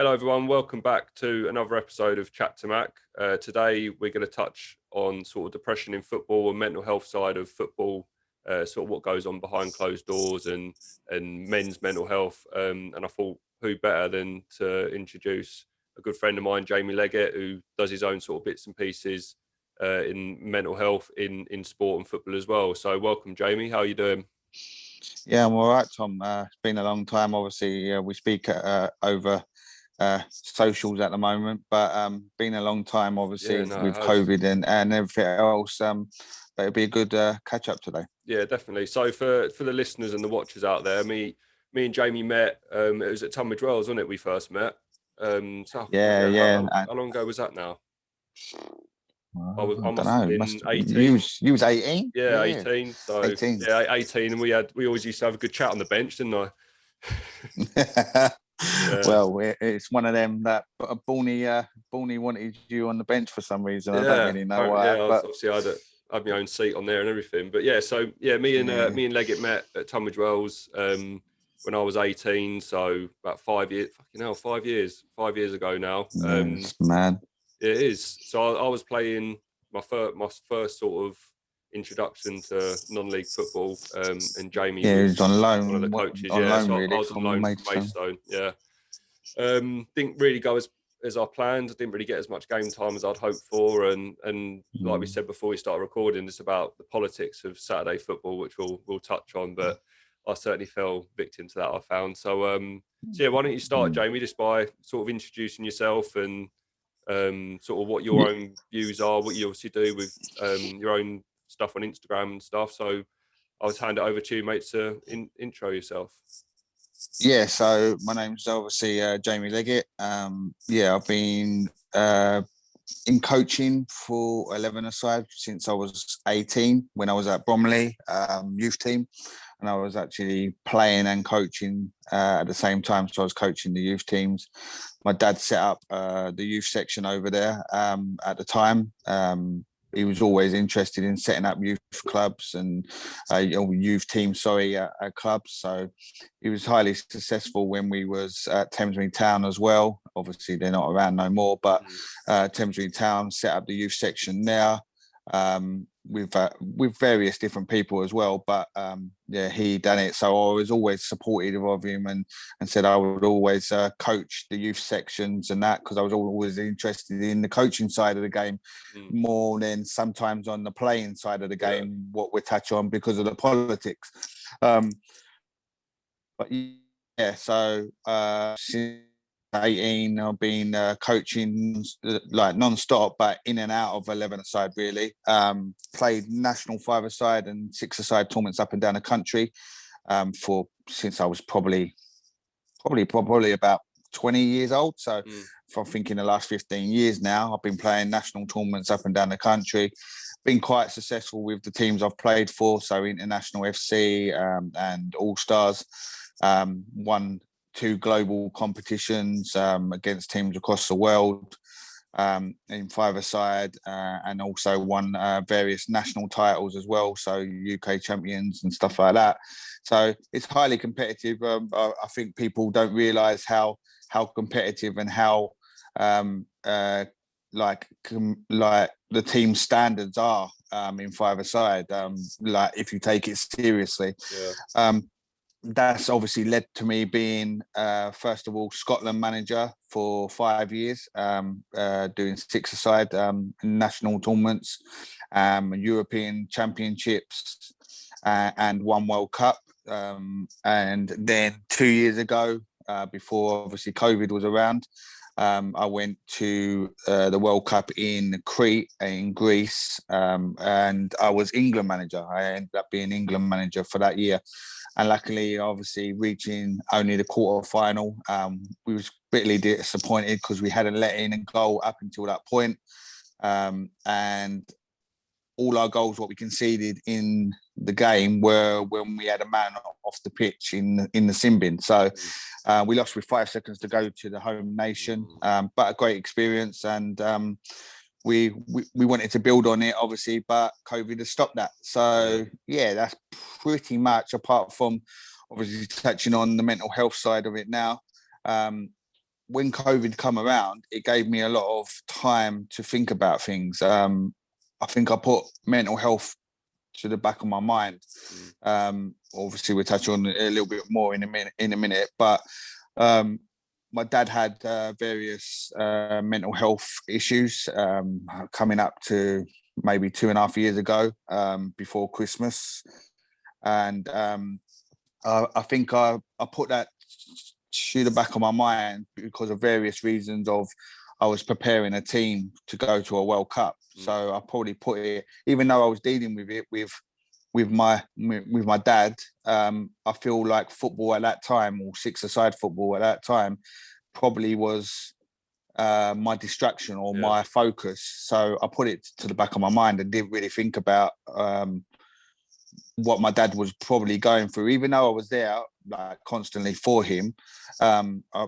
Hello, everyone. Welcome back to another episode of Chat to Mac. Today, we're going to touch on sort of depression in football and mental health side of football, sort of what goes on behind closed doors and men's mental health. And I thought, who better than to introduce a good friend of mine, Jamie Leggett, who does his own sort of bits and pieces in mental health in sport and football as well. So, welcome, Jamie. How are you doing? Yeah, I'm all right, Tom. It's been a long time. Obviously, we speak over socials at the moment, but been a long time, Yeah, obviously, no, it with has. COVID and everything else. But it'll be a good catch up today. Yeah, definitely. So for the listeners and the watchers out there, me and Jamie met. It was at Tunbridge Wells, wasn't it? We first met. So Yeah, how, yeah. how long ago was that now? I I must don't have know. been You 18. was you was 18? Yeah, Yeah, 18. So 18. yeah, 18, and we always used to have a good chat on the bench, didn't I? Yeah, Well, it's one of them that Borny wanted you on the bench for some reason. I don't yeah, really know apparently, why, yeah. but Obviously, I had my own seat on there and everything. But yeah, so yeah, yeah, me and Leggett met at Tunbridge Wells when I was 18. So about 5 years, fucking hell, 5 years ago now. yeah, it's mad. It is. So I was playing my first sort of introduction to non-league football, and Jamie Yeah, he's was on one of the loan, coaches. on Yeah, loan so I really was on from loan from Maidstone. Maidstone. Yeah, didn't really go as I planned. I didn't really get as much game time as I'd hoped for, and like we Mm. said before we started recording, it's about the politics of Saturday football, which we'll touch on. But I certainly fell victim to that. I found so yeah. Why don't you start, Mm. Jamie, just by sort of introducing yourself and sort of what your own views are, what you obviously do with your own stuff on Instagram and stuff. So I'll just hand it over to you, mate, to intro yourself. Yeah, so my name's obviously Jamie Leggett. Yeah, I've been in coaching for 11-a-side since I was 18 when I was at Bromley youth team, and I was actually playing and coaching at the same time. So I was coaching the youth teams. My dad set up the youth section over there at the time. He was always interested in setting up youth clubs and youth teams, at clubs. So he was highly successful when we was at Thamesmead Town as well. Obviously, they're not around no more, but Thamesmead Town set up the youth section there with various different people as well. But yeah, he done it. So I was always supportive of him and said I would always coach the youth sections and that, because I was always interested in the coaching side of the game more than sometimes on the playing side of the game, what we touch on because of the politics. But yeah, so since 18, I've been coaching like non-stop, but in and out of 11-a-side really. Played national 5-a-side and 6-a-side tournaments up and down the country for since I was probably about 20 years old. So if I'm thinking the last 15 years now, I've been playing national tournaments up and down the country. Been quite successful with the teams I've played for, so International FC and All Stars. Won 2 global competitions against teams across the world in 5-a-side, and also won various national titles as well, so UK champions and stuff like that. So it's highly competitive. I think people don't realise how competitive and how like the team standards are in 5-a-side. Like if you take it seriously. That's obviously led to me being, first of all, Scotland manager for 5 years, doing 6-a-side national tournaments, European championships, and 1 World Cup. And then 2 years ago, before obviously COVID was around, I went to the World Cup in Crete in Greece, and I was England manager. I ended up being England manager for that year. And luckily, obviously, reaching only the quarter final, we was bitterly disappointed because we hadn't let in a goal up until that point. And all our goals, what we conceded in the game, were when we had a man off the pitch in the sin bin. So we lost with 5 seconds to go to the home nation, but a great experience. And we wanted to build on it, obviously, but COVID has stopped that. So yeah, that's pretty much, apart from obviously touching on the mental health side of it now. when COVID come around, it gave me a lot of time to think about things. I think I put mental health to the back of my mind. Obviously, we'll touch on it a little bit more in a minute. But my dad had various mental health issues coming up to maybe 2.5 years ago, before Christmas, and I think I put that to the back of my mind because of various reasons. Of I was preparing a team to go to a World Cup, so I probably put it, even though I was dealing with it with my dad. I feel like football at that time, or six-a-side football at that time, probably was my distraction or my focus. So I put it to the back of my mind and didn't really think about what my dad was probably going through, even though I was there like constantly for him,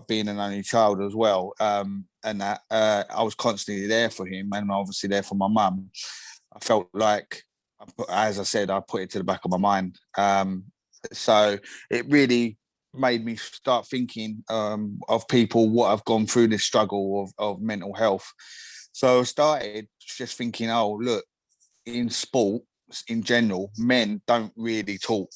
being an only child as well, and that I was constantly there for him, and obviously there for my mum. I felt like, as I said, I put it to the back of my mind. So it really made me start thinking of people what have gone through this struggle of mental health. So I started just thinking, oh, look, in sport, in general, men don't really talk.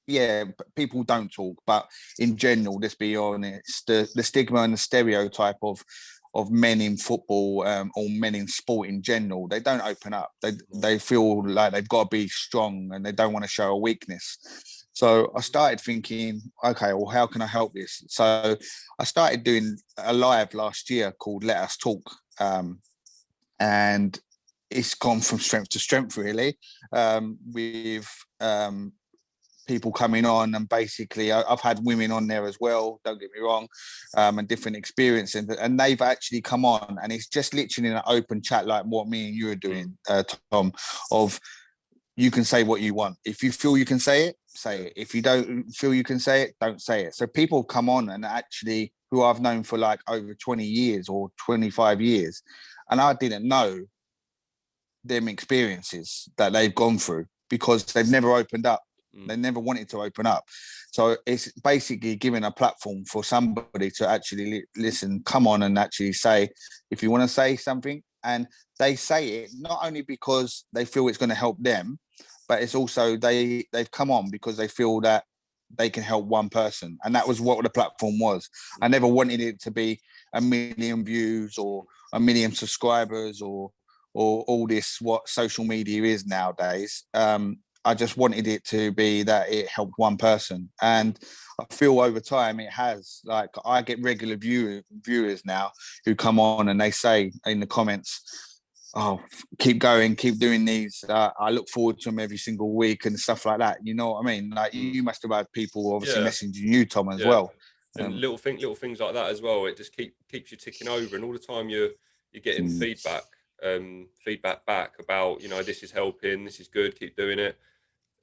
Yeah, people don't talk, but in general, let's be honest, the stigma and the stereotype of men in football, or men in sport in general, they don't open up. They feel like they've got to be strong and they don't want to show a weakness. So I started thinking, okay, well, how can I help this? So I started doing a live last year called Let Us Talk, and it's gone from strength to strength, really, with people coming on, and basically I've had women on there as well, don't get me wrong, and different experiences, and they've actually come on, and it's just literally an open chat like what me and you are doing, Tom, of you can say what you want. If you feel you can say it, say it. If you don't feel you can say it, don't say it. So people come on and actually, who I've known for like over 20 years or 25 years, and I didn't know them experiences that they've gone through because they've never opened up. They never wanted to open up. So it's basically giving a platform for somebody to actually listen, come on and actually say, if you want to say something, and they say it not only because they feel it's going to help them, but it's also they've come on because they feel that they can help one person. And that was what the platform was. I never wanted it to be 1 million views or 1 million subscribers or all this, what social media is nowadays. I just wanted it to be that it helped one person. And I feel over time it has. Like, I get regular viewers now who come on and they say in the comments, oh, keep going, keep doing these. I look forward to them every single week and stuff like that. You know what I mean? Like, you must have had people obviously messaging you, Tom, as well. And little things like that as well. It just keeps you ticking over, and all the time you're getting feedback back about, this is helping, this is good, keep doing it.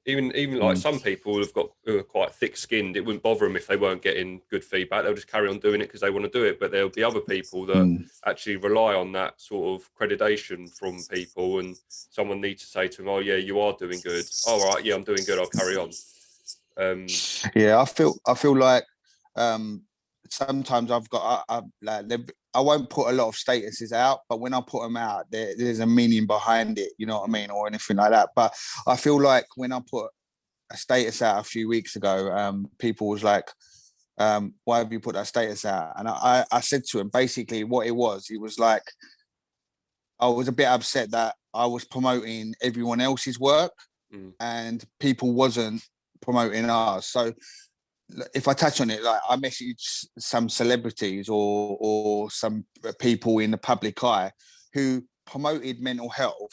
Even like some people who are quite thick-skinned, it wouldn't bother them if they weren't getting good feedback. They'll just carry on doing it because they want to do it. But there'll be other people that actually rely on that sort of accreditation from people, and someone needs to say to them, "Oh yeah, you are doing good. All right, yeah, I'm doing good. I'll carry on." Yeah, I feel like sometimes I've got I won't put a lot of statuses out, but when I put them out, there's a meaning behind it, you know what I mean, or anything like that. But I feel like when I put a status out a few weeks ago, people was like, why have you put that status out? And I said to him basically what it was like, I was a bit upset that I was promoting everyone else's work and people wasn't promoting ours. So if I touch on it, like, I messaged some celebrities or some people in the public eye who promoted mental health,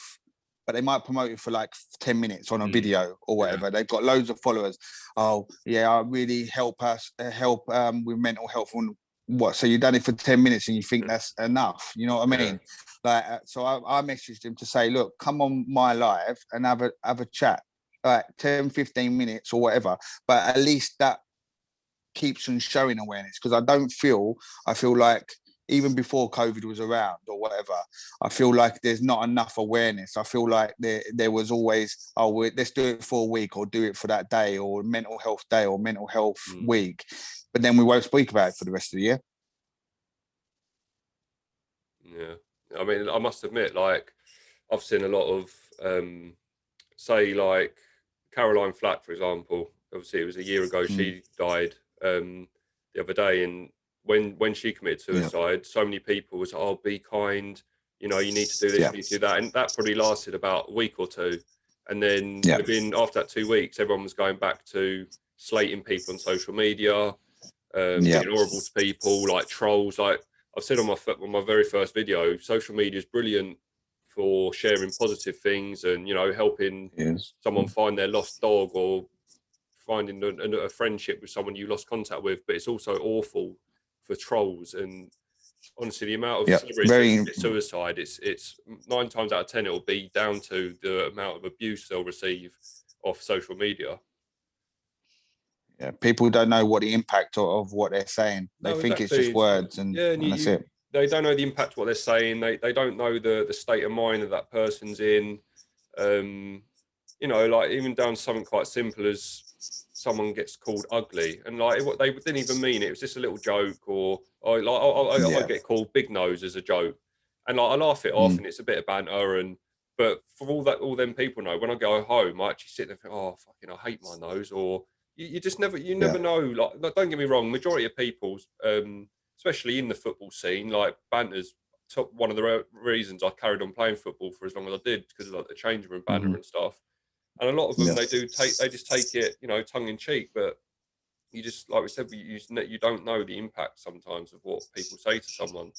but they might promote it for like 10 minutes on a video or whatever. They've got loads of followers. Oh yeah, I really help with mental health. And what? So you've done it for 10 minutes and you think that's enough? You know what I mean? Like, so I messaged him to say, look, come on my live and have a chat, like 10, 15 minutes or whatever. But at least that keeps on showing awareness, because I feel like even before COVID was around or whatever, I feel like there's not enough awareness. I feel like there was always, let's do it for a week or do it for that day or mental health day or mental health week, but then we won't speak about it for the rest of the year. Yeah. I mean, I must admit, like, I've seen a lot of, say, like Caroline Flack, for example. Obviously, it was a year ago Mm. she died, the other day, and when she committed Yeah, suicide, so many people was, "Oh, be kind. You know, you need to do this, yeah, you need to do that," and that probably lasted about a week or two, and then yeah, within after that 2 weeks, everyone was going back to slating people on social media, yeah, being horrible to people, like trolls. Like I've said on my very first video, social media is brilliant for sharing positive things and, you know, helping yes, someone find their lost dog or finding a friendship with someone you lost contact with. But it's also awful for trolls. And honestly, the amount of yeah. celebrities that Very, commit suicide, it's 9 times out of 10 it'll be down to the amount of abuse they'll receive off social media. yeah. People don't know what the impact of what they're saying. They No, think it's exactly. just It's like, words, and yeah, and that's it. they don't know the impact of what they're saying. They don't know the state of mind that that person's in. Um, you know, like even down to something quite simple as someone gets called ugly, and like what they didn't even mean it. It was just a little joke, or I Yeah. get called big nose as a joke, and like I laugh it off, Mm. and it's a bit of banter, and but for all them people know, when I go home, I actually sit there and think, oh fucking, I hate my nose, or you just you Yeah. never know. Like, don't get me wrong, majority of people's, especially in the football scene, like banter's one of the reasons I carried on playing football for as long as I did, because of like the change room banter Hmm. and stuff. And a lot of them, Yeah. they just take it, you know, tongue in cheek. But you just, like we said, you don't know the impact sometimes of what people say to someone.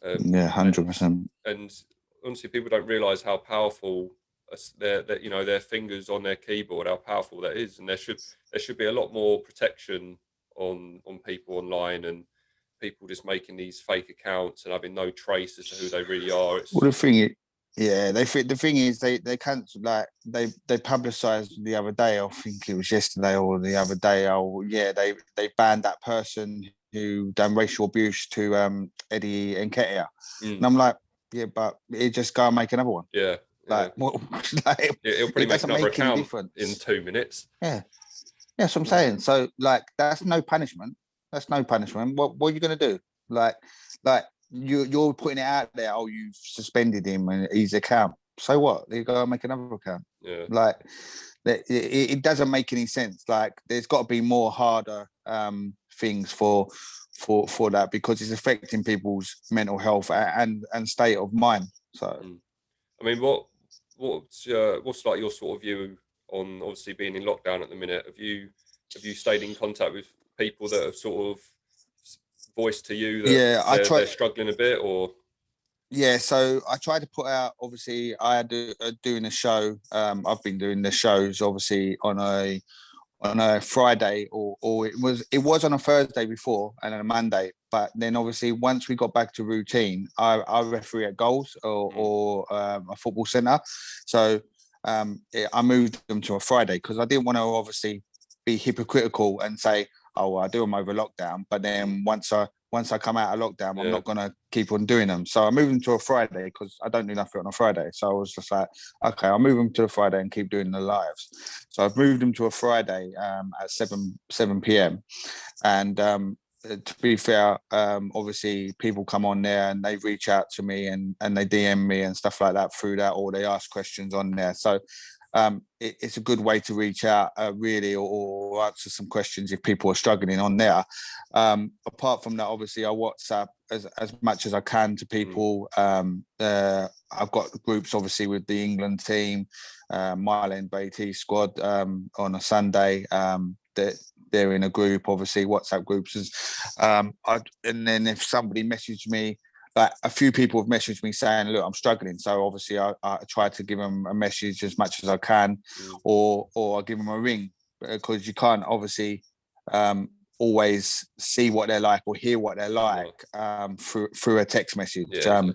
Yeah. And 100%. honestly, people don't realize how powerful you know, their fingers on their keyboard, how powerful that is. And there should be a lot more protection on people online, and people just making these fake accounts and having no trace as to who they really are. Well, It's the thing is, yeah, the thing is they cancelled, like they publicised the other day. I think it was yesterday or the other day. Oh yeah, they banned that person who done racial abuse to Eddie Nketiah, mm, and I'm like, yeah, but it just go and make another one. yeah, yeah. Like what? Like, It'll probably it make doesn't another make any account in difference. 2 minutes. Yeah, yeah, that's what I'm saying. So like that's no punishment. That's no punishment. What are you gonna do? Like like you're putting it out there. Oh, you've suspended him and his account. So what? You go and make another account. Yeah. Like it doesn't make any sense. Like there's got to be more harder things for that, because it's affecting people's mental health and state of mind. So Mm. I mean, what's like your sort of view on obviously being in lockdown at the minute? Have you stayed in contact with people that have sort of voiced to you that yeah, they're struggling a bit, or yeah, so I tried to put out. Obviously, I had doing a show. I've been doing the shows obviously on a Friday, or it was on a Thursday before and on a Monday. But then obviously once we got back to routine, I referee at goals mm, or a football centre. So I moved them to a Friday because I didn't want to obviously be hypocritical and say, oh, well, I do them over lockdown, but mm, then once I come out of lockdown, I'm yeah, not gonna keep on doing them. So I moved them to a Friday because I don't do nothing on a Friday. So I was just like, okay, I'll move them to a Friday and keep doing the lives. So I've moved them to a Friday at 7 p.m. And to be fair, obviously people come on there and they reach out to me and they DM me and stuff like that through that, or they ask questions on there. So it's a good way to reach out, really, or answer some questions if people are struggling on there. Apart from that, obviously, I WhatsApp as much as I can to mm, people. I've got groups, obviously, with the England team, Mile BT squad on a Sunday. That they're in a group, obviously, WhatsApp groups. And then if somebody messaged me, like a few people have messaged me saying, look, I'm struggling. So obviously I try to give them a message as much as I can, mm, or I give them a ring, because you can't obviously always see what they're like or hear what they're like no, through a text message, yeah, exactly,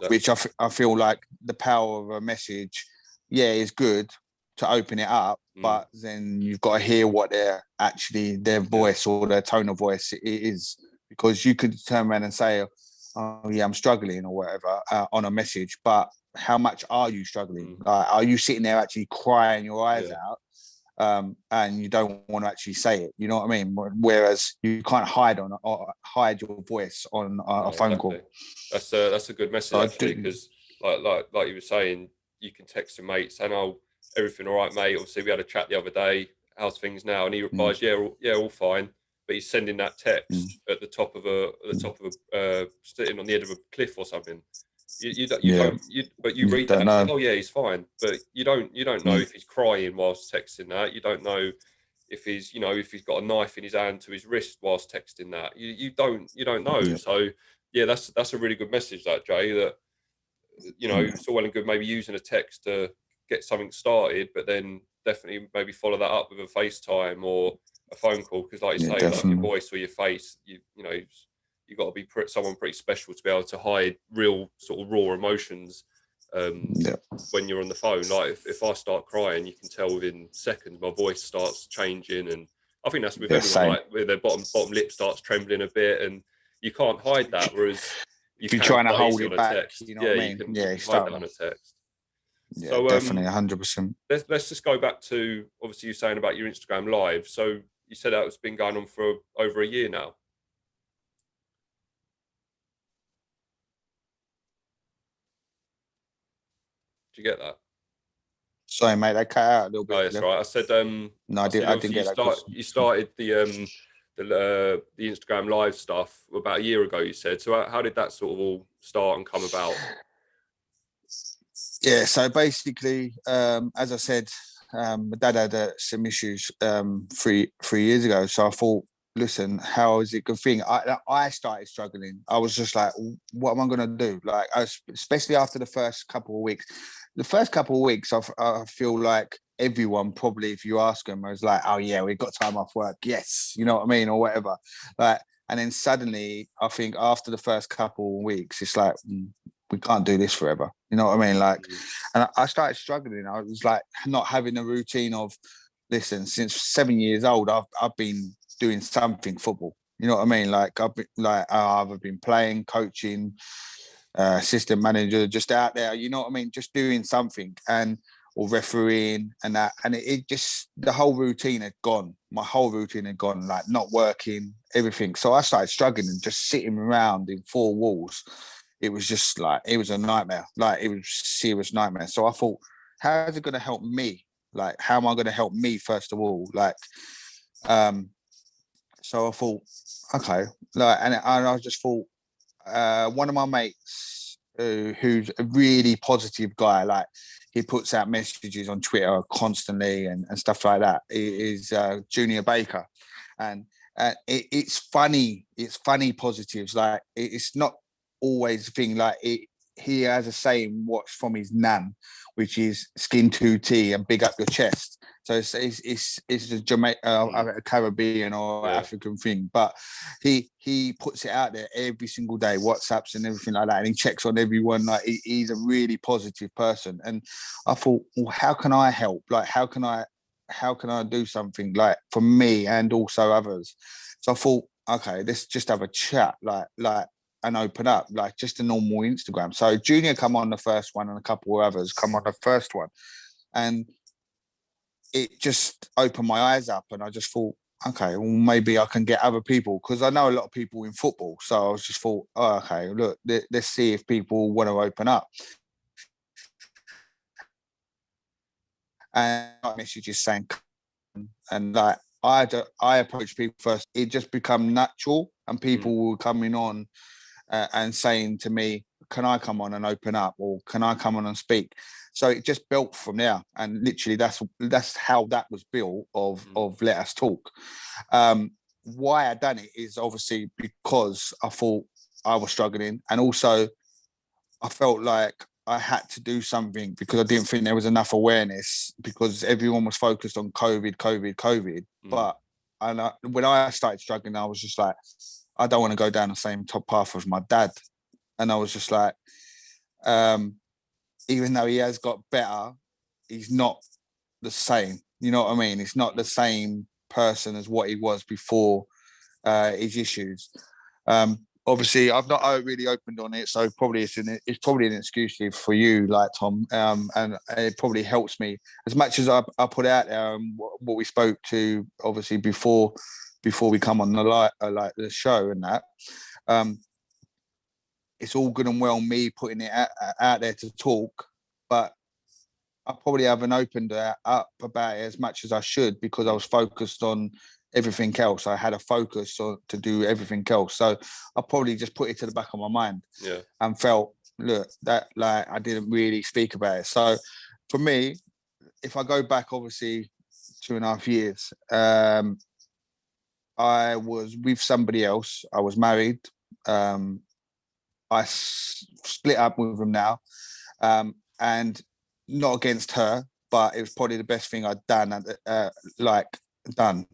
which exactly, I feel like the power of a message, yeah, is good to open it up, mm, but then you've got to hear what their yeah, voice or their tone of voice is, because you could turn around and say, oh yeah, I'm struggling or whatever on a message, but how much are you struggling? mm, Like, are you sitting there actually crying your eyes yeah, out? and you don't want to actually say it. You know what I mean? Whereas you can't hide your voice on a phone call. That's a good message, So actually, because like you were saying, you can text your mate saying, "Oh, everything all right, mate? Obviously, we had a chat the other day. How's things now?" And he replies, "Yeah, all fine." But he's sending that text at the top of sitting on the edge of a cliff or something. But you read that and think, "Oh yeah, he's fine." But you don't know if he's crying whilst texting that. You don't know if he's got a knife in his hand to his wrist whilst texting that. You don't know. Yeah. So yeah, that's a really good message, that, Jay. That it's all well and good maybe using a text to get something started, but then definitely maybe follow that up with a FaceTime or a phone call, because like you say, definitely. Like your voice or your face, you've got to be someone pretty special to be able to hide real sort of raw emotions when you're on the phone. Like if I start crying, you can tell within seconds my voice starts changing, and I think that's with everyone. Same. Like where their bottom lip starts trembling a bit, and you can't hide that. Whereas if you're trying to hold it back, you know what I mean? You can hide that on a text. Yeah, so, definitely 100%. Let's just go back to, obviously, you saying about your Instagram live. So you said that it's been going on for over a year now. Did you get that? Sorry, mate, I cut out a little bit. Oh, that's right. I said, no, I didn't get that. You started the Instagram live stuff about a year ago, you said. So how did that sort of all start and come about? Yeah, so basically, as I said, my dad had some issues 3 years ago. So I thought, listen, how is it a good thing? I started struggling. I was just like, what am I going to do? Like, especially after the first couple of weeks. The first couple of weeks, I feel like everyone probably, if you ask them, was like, oh yeah, we've got time off work. Yes, you know what I mean? Or whatever. Like, and then suddenly, I think after the first couple of weeks, it's like, we can't do this forever. You know what I mean? Like, and I started struggling. I was like not having a routine of, listen, since 7 years old, I've been doing something football. You know what I mean? Like I've been playing, coaching, assistant manager, just out there. You know what I mean? Just doing something or refereeing and that. And it just, the whole routine had gone. My whole routine had gone, like not working, everything. So I started struggling and just sitting around in four walls. It was just like, it was a nightmare. Like, it was a serious nightmare. So I thought, how is it going to help me? Like, how am I going to help me, first of all? Like, so I thought, okay. Like, and I just thought, one of my mates, who's a really positive guy, like, he puts out messages on Twitter constantly and stuff like that, is Junior Baker. And it's funny. It's funny positives. Like, it's not always a thing. Like, he has a saying, what's from his nan, which is skin 2T and big up your chest. So it's a Jamaican, Caribbean or African thing, but he puts it out there every single day, WhatsApps and everything like that, and he checks on everyone. Like, he's a really positive person. And I thought, well, how can I help? Like, how can I do something, like, for me and also others? So I thought, okay, let's just have a chat, like and open up, like just a normal Instagram. So Junior come on the first one and a couple of others come on the first one. And it just opened my eyes up, and I just thought, okay, well, maybe I can get other people, because I know a lot of people in football. So I was just thought, oh, okay, look, let's see if people want to open up. And messages saying, and like, I approach people first. It just become natural, and people were coming on and saying to me, can I come on and open up, or can I come on and speak? So it just built from there, and literally that's how that was built of Let Us Talk. Why I done it is obviously because I thought I was struggling, and also I felt like I had to do something, because I didn't think there was enough awareness, because everyone was focused on COVID. But when I started struggling, I was just like, I don't want to go down the same top path as my dad. And I was just like, even though he has got better, he's not the same. You know what I mean? He's not the same person as what he was before his issues. obviously I've not really opened on it, so probably it's probably an excuse for you, like Tom, and it probably helps me as much as I put out there what we spoke to obviously before we come on the like the show and that. It's all good and well me putting it out there to talk, but I probably haven't opened up about it as much as I should because I was focused on everything else. I had a focus to do everything else. So I probably just put it to the back of my mind and felt, look, that like I didn't really speak about it. So for me, if I go back, obviously, 2.5 years, I was with somebody else. I was married. I split up with him now. And not against her, but it was probably the best thing I'd done, done.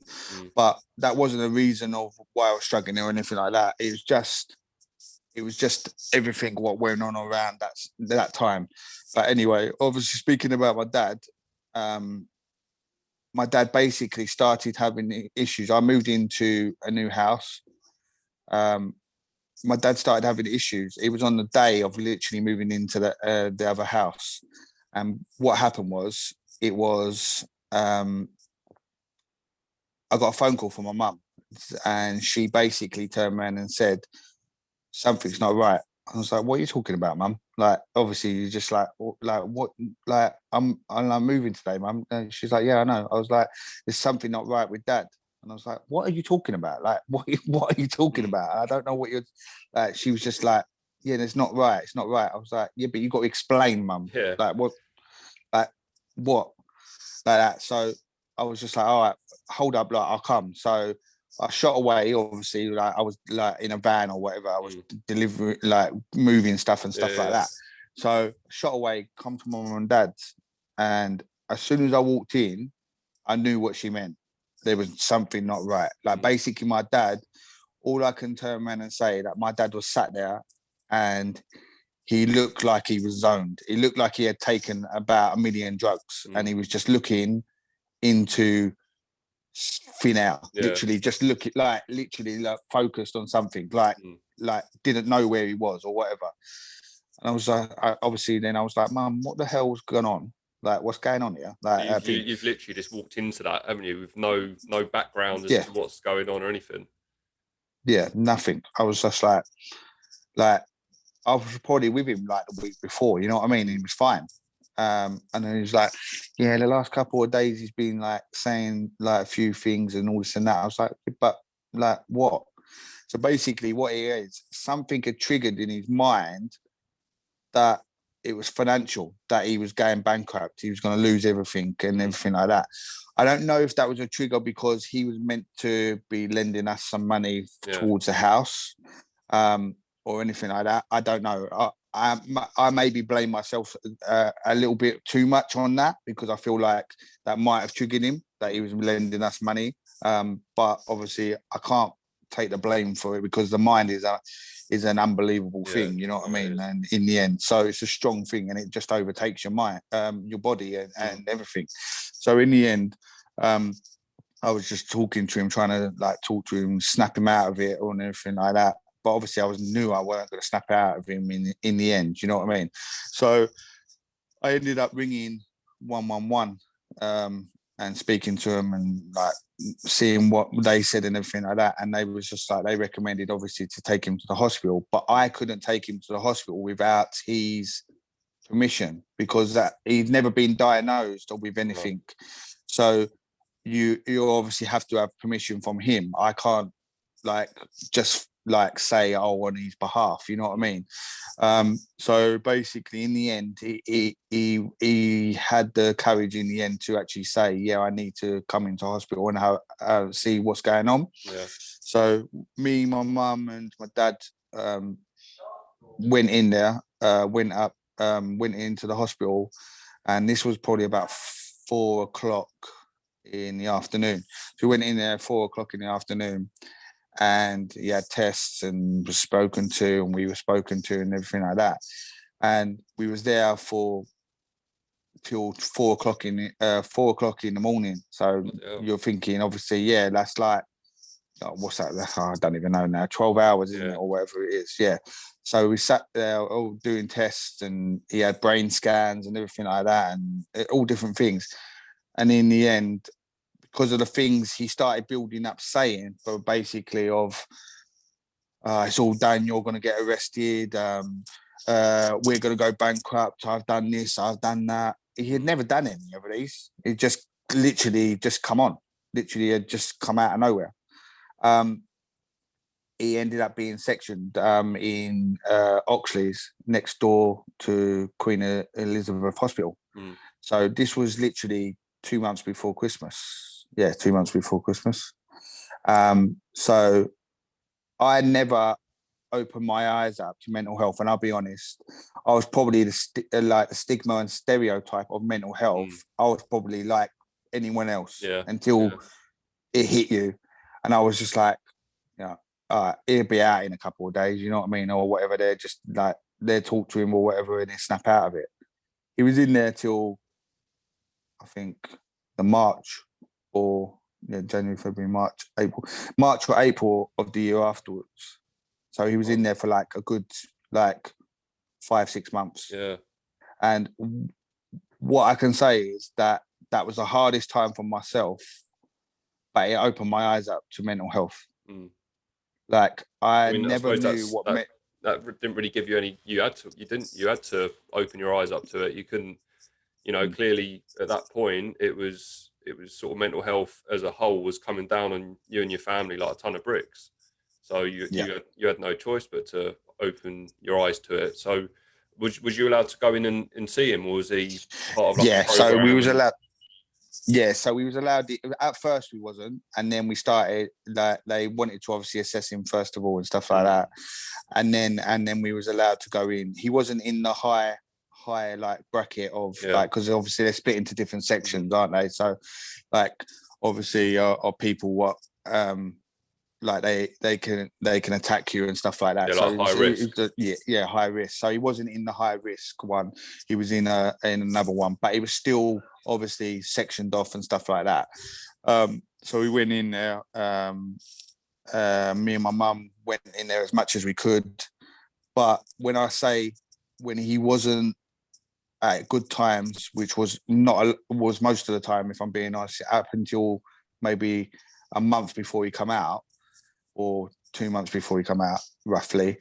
But that wasn't a reason of why I was struggling or anything like that. It was just everything what went on around that time. But anyway, obviously speaking about my dad basically started having issues. I moved into a new house. My dad started having issues. It was on the day of literally moving into the other house. And what happened was, I got a phone call from my mum, and she basically turned around and said, something's not right. I was like, what are you talking about, mum? Like, obviously, you're just like what? Like, I'm moving today, mum. And she's like, yeah, I know. I was like, there's something not right with dad. And I was like, what are you talking about? Like, what are you talking about? I don't know what you're like. She was just like, yeah, it's not right. It's not right. I was like, yeah, but you got to explain, mum. Yeah. Like, what? Like, what? Like that. So I was just like, all right, hold up, like I'll come. So I shot away, obviously, like I was like in a van or whatever. I was delivering, like moving stuff and stuff like that. So shot away, come to my mum and dad's. And as soon as I walked in, I knew what she meant. There was something not right. Like basically my dad, all I can turn around and say that my dad was sat there and he looked like he was zoned. He looked like he had taken about 1 million drugs and he was just looking into thin out, literally just looking like focused on something, like didn't know where he was or whatever. And I was like, obviously then I was like, mum, what the hell's going on? Like, what's going on here? Like, you've literally just walked into that, haven't you, with no background as to what's going on or anything. Yeah, nothing. I was just like I was probably with him like the week before, you know what I mean? And he was fine. And then he was like, yeah, the last couple of days he's been like saying like a few things and all this and that. I was like, but like what? So basically what it is, something had triggered in his mind that it was financial, that he was going bankrupt, he was going to lose everything and everything like that. I don't know if that was a trigger because he was meant to be lending us some money towards the house. Or anything like that. I don't know. I maybe blame myself a little bit too much on that because I feel like that might have triggered him, that he was lending us money. But obviously, I can't take the blame for it because the mind is an unbelievable thing. You know what I mean? And in the end, so it's a strong thing, and it just overtakes your mind, your body, and everything. So in the end, I was just talking to him, trying to like talk to him, snap him out of it, or anything like that. But obviously, I knew I wasn't going to snap out of him in the end. You know what I mean? So I ended up ringing 111 and speaking to them and like seeing what they said and everything like that. And they was just like, they recommended obviously to take him to the hospital, but I couldn't take him to the hospital without his permission because that he'd never been diagnosed or with anything. So you obviously have to have permission from him. I can't like just like say on his behalf, you know what I mean? So basically in the end he had the courage in the end to actually say, yeah, I need to come into hospital and see what's going on. So me, my mum and my dad went in there, went into the hospital, and this was probably about 4:00 in the afternoon. So we went in there at 4:00 in the afternoon, and he had tests and was spoken to, and we were spoken to, and everything like that. And we was there till 4:00 in the morning. So you're thinking, obviously, yeah, that's like what's that? I don't even know now. 12 hours, isn't Yeah. it, or whatever it is? Yeah. So we sat there all doing tests, and he had brain scans and everything like that, and all different things. And in the end, because of the things he started building up, saying, but basically of, it's all done. You're going to get arrested. We're going to go bankrupt. I've done this. I've done that. He had never done any of these. It just literally just come on. Literally had just come out of nowhere. He ended up being sectioned in Oxley's, next door to Queen Elizabeth Hospital. So this was literally 2 months before Christmas. Yeah, 2 months before Christmas. So I never opened my eyes up to mental health, and I'll be honest, I was probably the stigma and stereotype of mental health. I was probably like anyone else until it hit you, and I was just like, he'll be out in a couple of days, you know what I mean, or whatever. They're just like, they talk to him or whatever, and they snap out of it. He was in there till I think the March or January, February, March or April of the year afterwards. So he was in there for like a good 5-6 months. Yeah. And what I can say is that was the hardest time for myself, but it opened my eyes up to mental health. Like I never knew what that didn't really give you any. You had to open your eyes up to it. You couldn't, clearly at that point it was sort of mental health as a whole was coming down on you and your family like a ton of bricks. So you had no choice but to open your eyes to it. So was you allowed to go in and see him, or was he part of like a program? So we was allowed. Yeah, so we was allowed. At first, we wasn't, and then we started. Like they wanted to obviously assess him first of all and stuff like that, and then we was allowed to go in. He wasn't in the high like bracket of like, because obviously they're split into different sections, aren't they? So, like obviously are people what like they can attack you and stuff like that. So high risk. High risk. So he wasn't in the high risk one. He was in another one, but he was still obviously sectioned off and stuff like that. So we went in there. Me and my mum went in there as much as we could. But when he wasn't at good times, which was most of the time, if I'm being honest, up until maybe a month before he come out, or 2 months before he come out, roughly,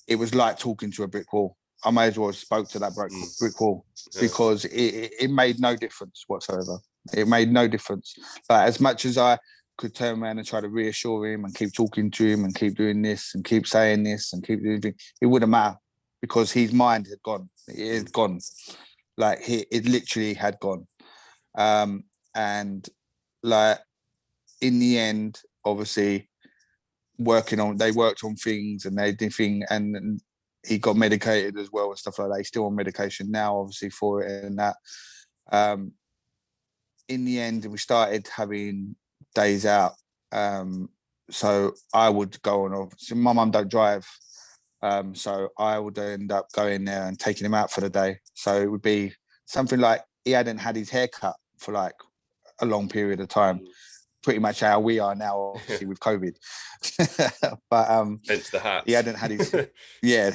it was like talking to a brick wall. I may as well have spoke to that brick wall because it made no difference whatsoever. It made no difference. But as much as I could turn around and try to reassure him and keep talking to him and keep doing this and keep saying this and keep doing things, it wouldn't matter because his mind had gone. It had gone. Like it literally had gone. And like in the end, obviously, they worked on things and they did things, and he got medicated as well and stuff like that. He's still on medication now, obviously, for it and that. In the end, we started having days out. So I would go on. So my mum don't drive, so I would end up going there and taking him out for the day. So it would be something like he hadn't had his hair cut for like a long period of time. Pretty much how we are now, obviously, with COVID. But hence the hats. He hadn't had his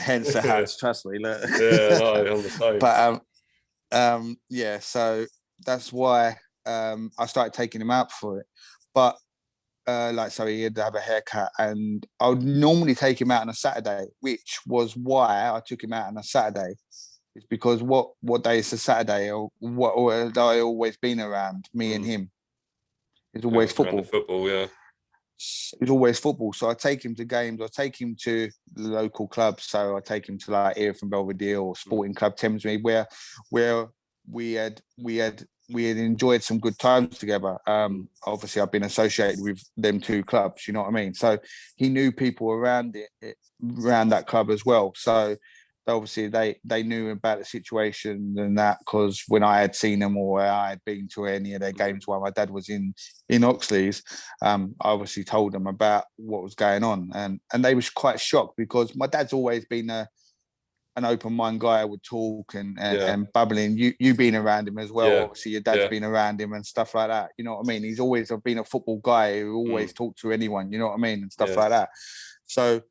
hence the hats. Trust me. Look. On the same. But so that's why I started taking him out for it. But so he had to have a haircut, and I would normally take him out on a Saturday, which was why I took him out on a Saturday. It's because what day is a Saturday, or what I always been around me and him. It's always football. It's always football. So I take him to games. I take him to the local clubs. So I take him to like Eritham Belvedere or Sporting Club Thamesmead, where we had enjoyed some good times together. Obviously, I've been associated with them two clubs. You know what I mean? So he knew people around that club as well. So obviously they knew about the situation and that, because when I had seen them or I had been to any of their games while my dad was in Oxley's, I obviously told them about what was going on, and they was quite shocked because my dad's always been an open mind guy, would talk Yeah. and bubbling. You being around him as well. Yeah. Obviously, your dad's been around him and stuff like that. You know what I mean? He's always been a football guy who always talked to anyone. You know what I mean? And stuff like that. So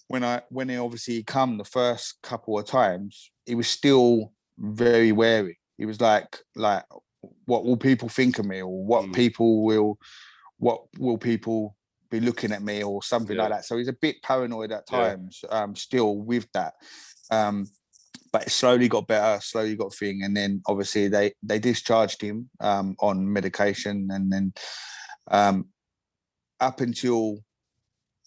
when he obviously come the first couple of times, he was still very wary. He was like, what will people think of me, or what will people be looking at me, or something like that. So he's a bit paranoid at times, still with that. But it slowly got better, slowly got thing, and then obviously they discharged him on medication, and then up until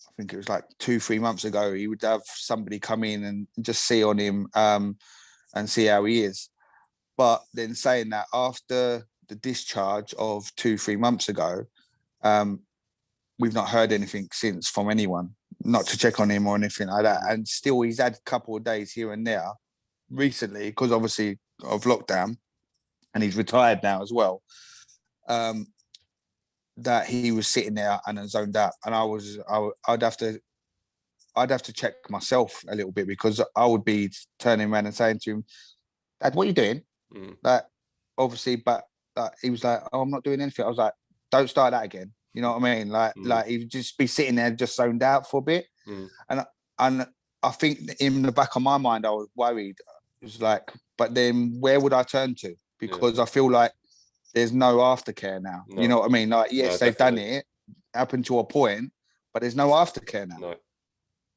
I think it was like 2-3 months ago, he would have somebody come in and just see on him and see how he is. But then saying that, after the discharge of 2-3 months ago, we've not heard anything since from anyone, not to check on him or anything like that. And still, he's had a couple of days here and there recently, because obviously of lockdown, and he's retired now as well, that he was sitting there and zoned out. And I'd have to check myself a little bit, because I would be turning around and saying to him, Dad, what are you doing? Like, obviously, but he was like, oh, I'm not doing anything. I was like, don't start that again. You know what I mean? Like he would just be sitting there just zoned out for a bit. And I think in the back of my mind, I was worried. It was like, but then where would I turn to? Because I feel like there's no aftercare now. No. You know what I mean? Like, yes, they've done it, happened to a point, but there's no aftercare now. No.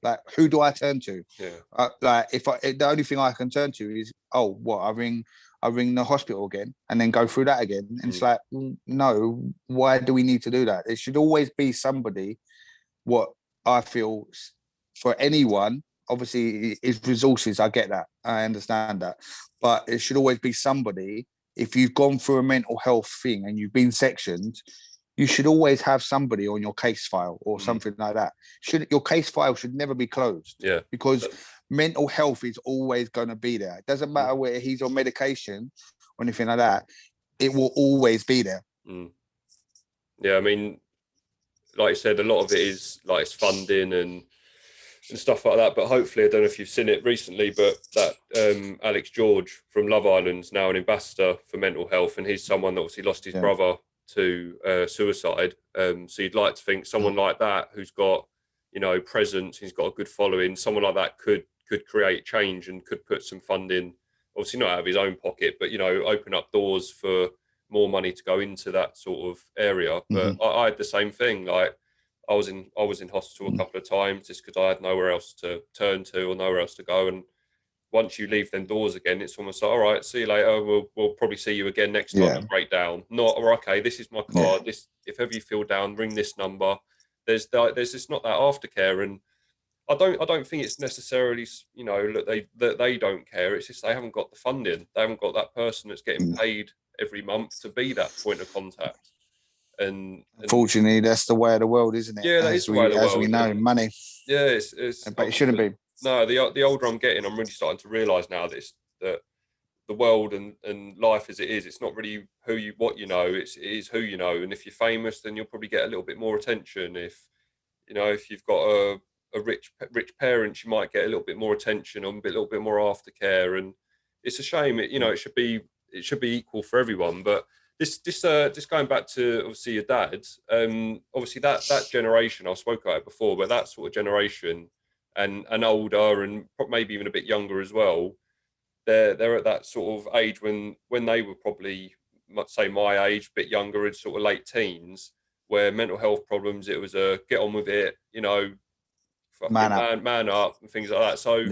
Like, who do I turn to? Yeah. Like, the only thing I can turn to is, oh, what? I ring the hospital again, and then go through that again. And it's like, no, why do we need to do that? It should always be somebody. What I feel, for anyone, obviously, is resources. I get that. I understand that. But it should always be somebody. If you've gone through a mental health thing and you've been sectioned, you should always have somebody on your case file or something like that. Your case file should never be closed. Yeah. Because mental health is always going to be there. It doesn't matter whether he's on medication or anything like that. It will always be there. Yeah, I mean, like I said, a lot of it is like it's funding and stuff like that. But hopefully, I don't know if you've seen it recently, but that Alex George from Love Island's now an ambassador for mental health, and he's someone that obviously lost his brother to suicide. So you'd like to think someone like that, who's got, you know, presence, who's got a good following, someone like that could create change and could put some funding, obviously not out of his own pocket, but, you know, open up doors for more money to go into that sort of area. But I had the same thing. Like, I was in hospital a couple of times just because I had nowhere else to turn to or nowhere else to go. And once you leave them doors again, it's almost like, all right, see you later. We'll probably see you again next time you break down. Not, or okay, this is my card. This, if ever you feel down, ring this number. There's just not that aftercare, and I don't think it's necessarily, you know, that they don't care. It's just they haven't got the funding. They haven't got that person that's getting paid every month to be that point of contact. And unfortunately, that's the way of the world, isn't it? Yeah, that is the way of the world. As we know, money. Yeah, it's but it shouldn't be. No, the older I'm getting, I'm really starting to realise now that the world and life as it is, it's not really what you know, it is who you know. And if you're famous, then you'll probably get a little bit more attention. If you've got a rich parents, you might get a little bit more attention, or a little bit more aftercare. And it's a shame. It should be equal for everyone. But just going back to obviously your dad, obviously that generation, I spoke about it before, but that sort of generation and older and maybe even a bit younger as well, they're at that sort of age when they were probably, say, my age, a bit younger, in sort of late teens, where mental health problems, it was a get on with it, man up and things like that. So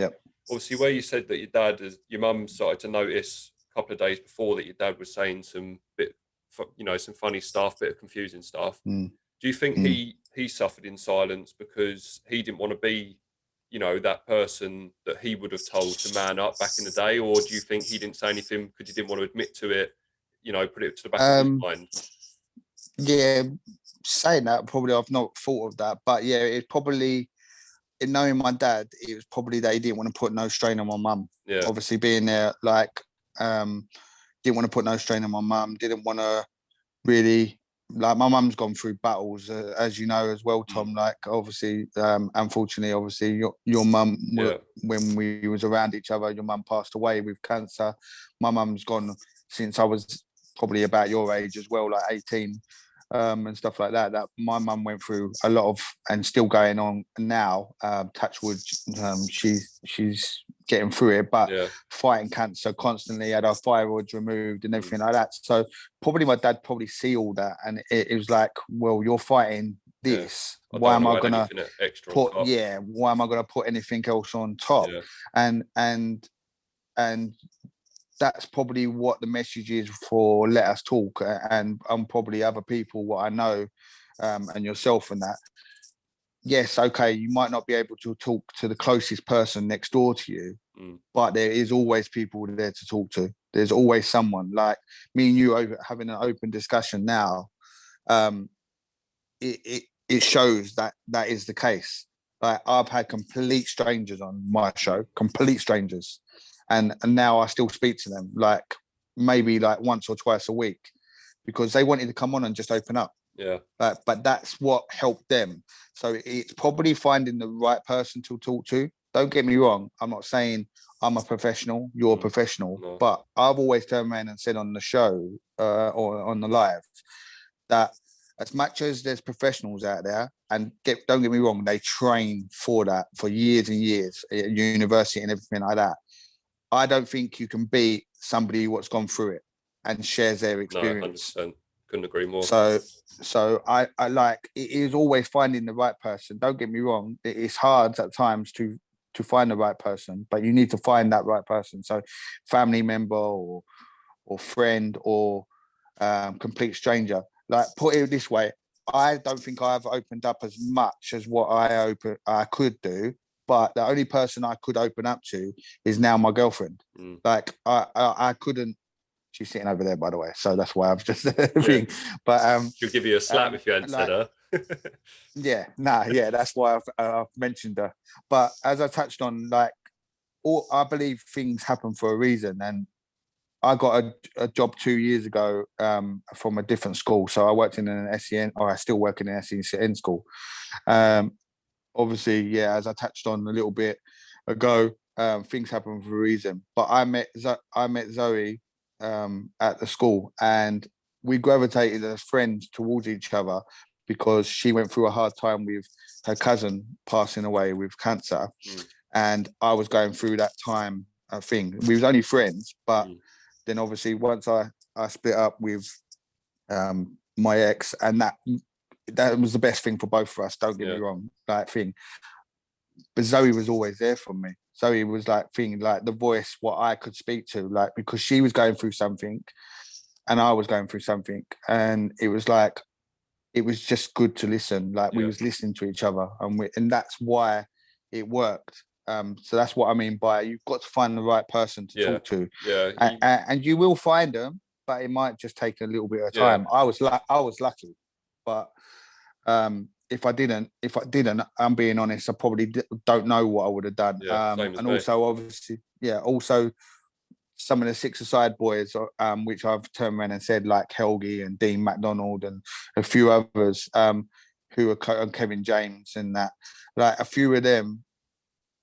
obviously, where you said that your mum started to notice a couple of days before that your dad was saying some funny stuff, bit of confusing stuff. Do you think he suffered in silence because he didn't want to be, that person that he would have told to man up back in the day? Or do you think he didn't say anything because he didn't want to admit to it, put it to the back of his mind? Yeah, saying that, probably I've not thought of that. But yeah, it's probably, in knowing my dad, it was probably that he didn't want to put no strain on my mum. Yeah. Obviously being there, didn't want to put no strain on my mum, didn't want to really like my mum's gone through battles, as you know as well, Tom. Like obviously, unfortunately, obviously your mum, Yeah. when we was around each other, your mum passed away with cancer. My mum's gone since I was probably about your age as well, like 18, and stuff like that. That my mum went through a lot of, and still going on now. Touch wood, she's getting through it, but Yeah. fighting cancer constantly, had her thyroids removed and everything like that. So probably my dad probably see all that, and it was like, well, you're fighting this. I Why don't am want I to add gonna anything extra on put? top. Yeah, why am I gonna put anything else on top? Yeah. And that's probably what the message is for Let Us Talk, and probably other people what I know, and yourself and that. Yes, okay, you might not be able to talk to the closest person next door to you, but there is always people there to talk to. There's always someone. Like me and you having an open discussion now. It shows that that is the case. Like I've had complete strangers on my show, complete strangers, and now I still speak to them, like maybe like once or twice a week, because they wanted to come on and just open up. Yeah. But that's what helped them. So it's probably finding the right person to talk to. Don't get me wrong. I'm not saying I'm a professional, you're a professional, No. but I've always turned around and said on the show, or on the live, that as much as there's professionals out there, and don't get me wrong, they train for that for years and years at university and everything like that. I don't think you can beat somebody what's gone through it and shares their No, experience. 100%. Couldn't agree more. So I like, it is always finding the right person. Don't get me wrong, it's hard at times to find the right person, but you need to find that right person. So family member or friend or complete stranger. Like put it this way, I don't think I've opened up as much as what I could do, but the only person I could open up to is now my girlfriend. Like I couldn't. She's sitting over there, by the way, so that's why I've just thing. But she'll give you a slap if you hadn't like, said her. yeah, that's why I've mentioned her. But as I touched on, like, I believe things happen for a reason, and I got a job 2 years ago from a different school. So I worked in an SEN, or I still work in an SEN school. Obviously, yeah, as I touched on a little bit ago, things happen for a reason. But I met Zoe at the school, and we gravitated as friends towards each other because she went through a hard time with her cousin passing away with cancer, and I was going through that time. Thing. We was only friends, but then obviously once I split up with my ex, and that was the best thing for both of us. Don't get me wrong, like thing. But Zoe was always there for me. Zoe was like thing, like the voice, what I could speak to, like because she was going through something, and I was going through something, and it was like it was just good to listen. Like we was listening to each other, and that's why it worked. So that's what I mean by you've got to find the right person to talk to, and you will find them, but it might just take a little bit of time. I was lucky, but if I didn't, I'm being honest, I probably don't know what I would have done. And also, obviously, also some of the six-a-side boys, which I've turned around and said, like Helgi and Dean McDonald and a few others, who are Kevin James and that, like a few of them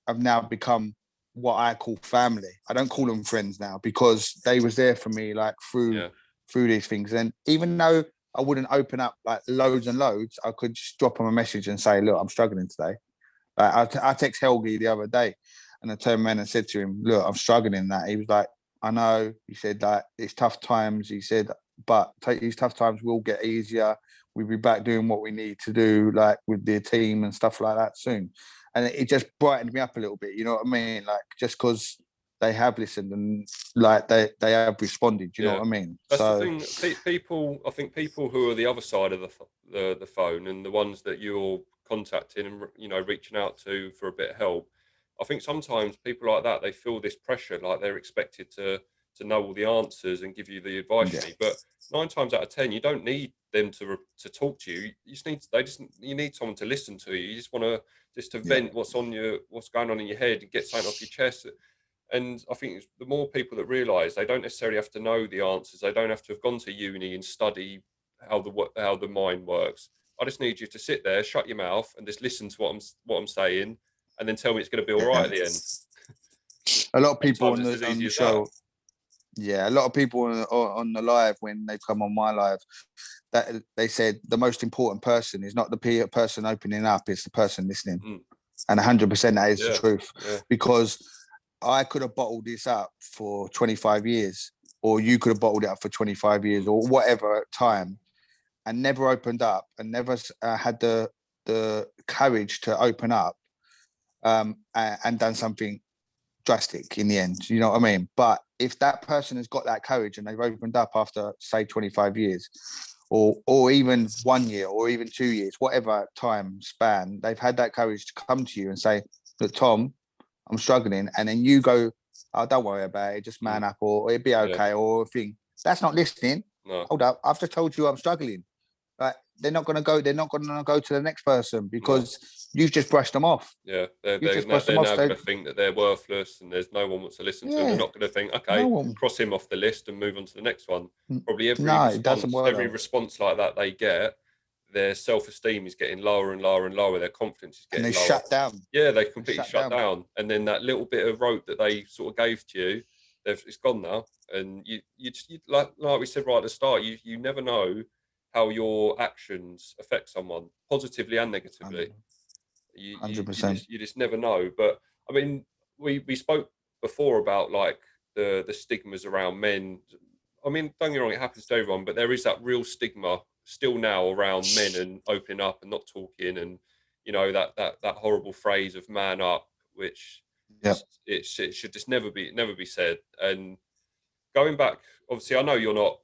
have now become what I call family. I don't call them friends now because they was there for me, like through these things. And even though I wouldn't open up like loads and loads, I could just drop them a message and say, look, I'm struggling today. Like I text Helgi the other day, and I turned around and said to him, look, I'm struggling in that. He was like, I know. He said, like, it's tough times. He said, but these tough times will get easier. We'll be back doing what we need to do, like with the team and stuff like that soon. And it just brightened me up a little bit. You know what I mean? Like just because they have listened and like they have responded. You know what I mean? That's the thing. People, I think people who are the other side of the phone and the ones that you're contacting and reaching out to for a bit of help. I think sometimes people like that, they feel this pressure, like they're expected to know all the answers and give you the advice you need. But 9 times out of 10, you don't need them to talk to you. You need someone to listen to you. You just want to vent what's going on in your head and get something off your chest. And I think the more people that realise they don't necessarily have to know the answers, they don't have to have gone to uni and study how the mind works. I just need you to sit there, shut your mouth, and just listen to what I'm saying, and then tell me it's going to be all right at the end. A lot of people Sometimes it's as on easy the as that. show, yeah, a lot of people on the live when they come on my live, that they said the most important person is not the person opening up, it's the person listening. And 100% that is the truth. Because I could have bottled this up for 25 years, or you could have bottled it up for 25 years, or whatever time, and never opened up, and never had the courage to open up, and done something drastic in the end. You know what I mean? But if that person has got that courage and they've opened up after, say, 25 years, or even 1 year, or even 2 years, whatever time span, they've had that courage to come to you and say, look, Tom, I'm struggling. And then you go, oh, don't worry about it, just man up, or it'll be okay, or thing. That's not listening. No. Hold up, I've just told you I'm struggling. Like, they're not going to go to the next person because you've just brushed them off. Yeah, They're now going to think that they're worthless and there's no one wants to listen to them. They're not going to think, okay, cross him off the list and move on to the next one. Probably every response like that they get, their self-esteem is getting lower and lower and lower. Their confidence is getting lower. Shut down. Yeah, they completely shut down. And then that little bit of rope that they sort of gave to you, it's gone now. And you like we said right at the start, you never know how your actions affect someone positively and negatively. 100%. You just never know. But I mean, we spoke before about like the stigmas around men. I mean, don't get me wrong, it happens to everyone, but there is that real stigma still now around men and opening up and not talking, and you know that horrible phrase of "man up," which it should just never be said. And going back, obviously, I know you're not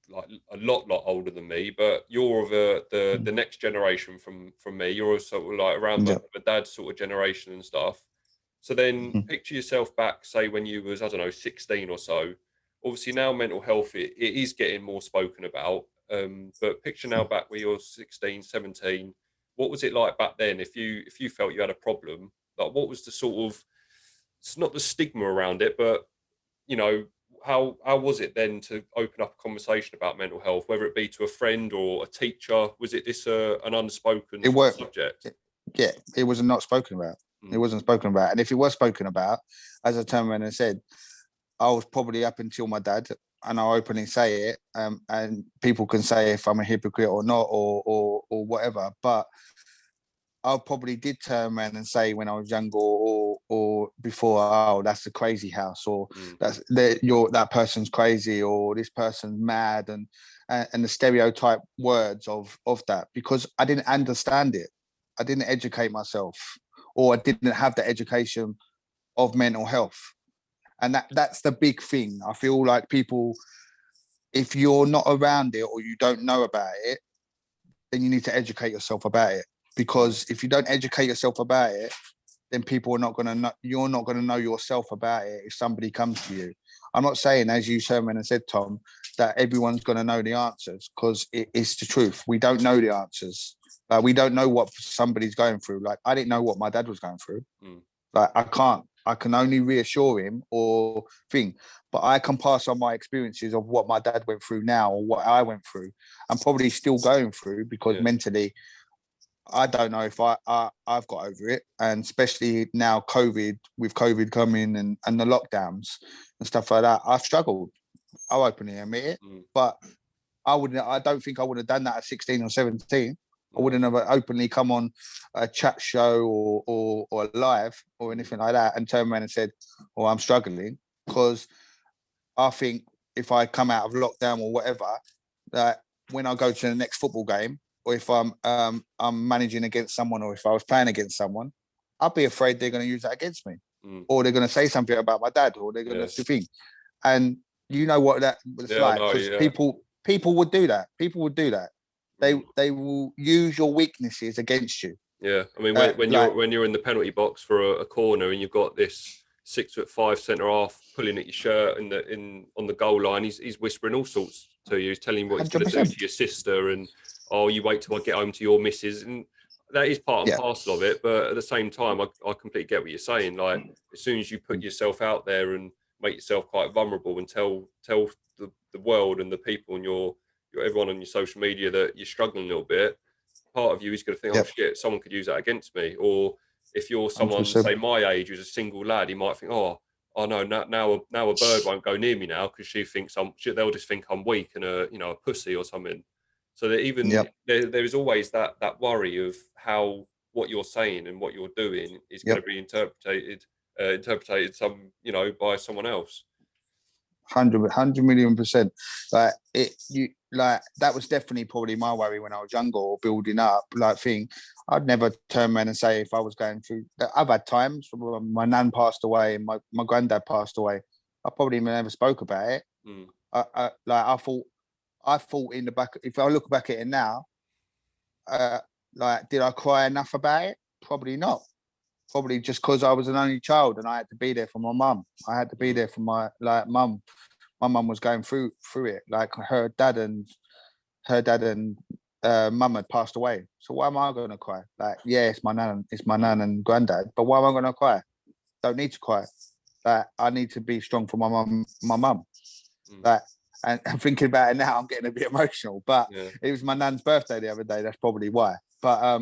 like a lot older than me, but you're of the next generation from me. You're sort of like around my dad's sort of generation and stuff. So then picture yourself back, say when you was, I don't know, 16 or so. Obviously now mental health, it is getting more spoken about. But picture now back where you're 16, 17. What was it like back then? If you felt you had a problem, like what was the sort of, it's not the stigma around it, but you know, how was it then to open up a conversation about mental health, whether it be to a friend or a teacher? Was it this an unspoken subject? It was not spoken about. It wasn't spoken about. And if it was spoken about, as I turned around and said, I was probably up until my dad, and I'll openly say it, and people can say if I'm a hypocrite or not, or whatever. But I probably did turn around and say when I was younger, or before, oh, that's a crazy house, or that person's crazy, or this person's mad, and the stereotype words of that, because I didn't understand it. I didn't educate myself, or I didn't have the education of mental health. And that's the big thing. I feel like people, if you're not around it or you don't know about it, then you need to educate yourself about it. Because if you don't educate yourself about it, then people are not going to know, you're not going to know yourself about it if somebody comes to you. I'm not saying, as you, Sherman, and said, Tom, that everyone's going to know the answers, because it's the truth. We don't know the answers. We don't know what somebody's going through. Like, I didn't know what my dad was going through. Like, I can only reassure him or think, but I can pass on my experiences of what my dad went through now, or what I went through. I'm probably still going through, because mentally, I don't know if I've got over it. And especially now, with COVID coming and the lockdowns and stuff like that, I've struggled. I'll openly admit it. But I don't think I would have done that at 16 or 17. I wouldn't have openly come on a chat show or live or anything like that and turned around and said, "Oh, I'm struggling," because I think if I come out of lockdown or whatever, that when I go to the next football game, or if I'm managing against someone, or if I was playing against someone, I'd be afraid they're going to use that against me, or they're going to say something about my dad, or they're going to think. And you know what that's like, because people would do that. People would do that. They will use your weaknesses against you. Yeah, I mean, when you're in the penalty box for a corner and you've got this 6'5" centre half pulling at your shirt on the goal line, he's whispering all sorts to you. He's telling you what he's going to do to your sister, and you wait till I get home to your missus, and that is part and parcel of it. But at the same time, I completely get what you're saying. Like, as soon as you put yourself out there and make yourself quite vulnerable and tell the world and the people in your got everyone on your social media that you're struggling a little bit, part of you is going to think, oh shit, someone could use that against me. Or if you're someone, 100%. say my age, who's a single lad, he might think, oh no, now a bird won't go near me now because she thinks they'll just think I'm weak and a pussy or something. So that even there is always that worry of how what you're saying and what you're doing is going to be interpreted by someone else. 100 million%. Like that was definitely probably my worry when I was younger or building up. I'd never turn around and say if I was going through. I've had times when my nan passed away and my granddad passed away. I probably never spoke about it. I thought in the back. If I look back at it now, did I cry enough about it? Probably not. Probably just because I was an only child and I had to be there for my mum. I had to be there for my mum. My mum was going through it. Like her dad and mum had passed away. So why am I going to cry? It's my nan and granddad. But why am I going to cry? Don't need to cry. I need to be strong for my mum. And thinking about it now, I'm getting a bit emotional. But it was my nan's birthday the other day. That's probably why. But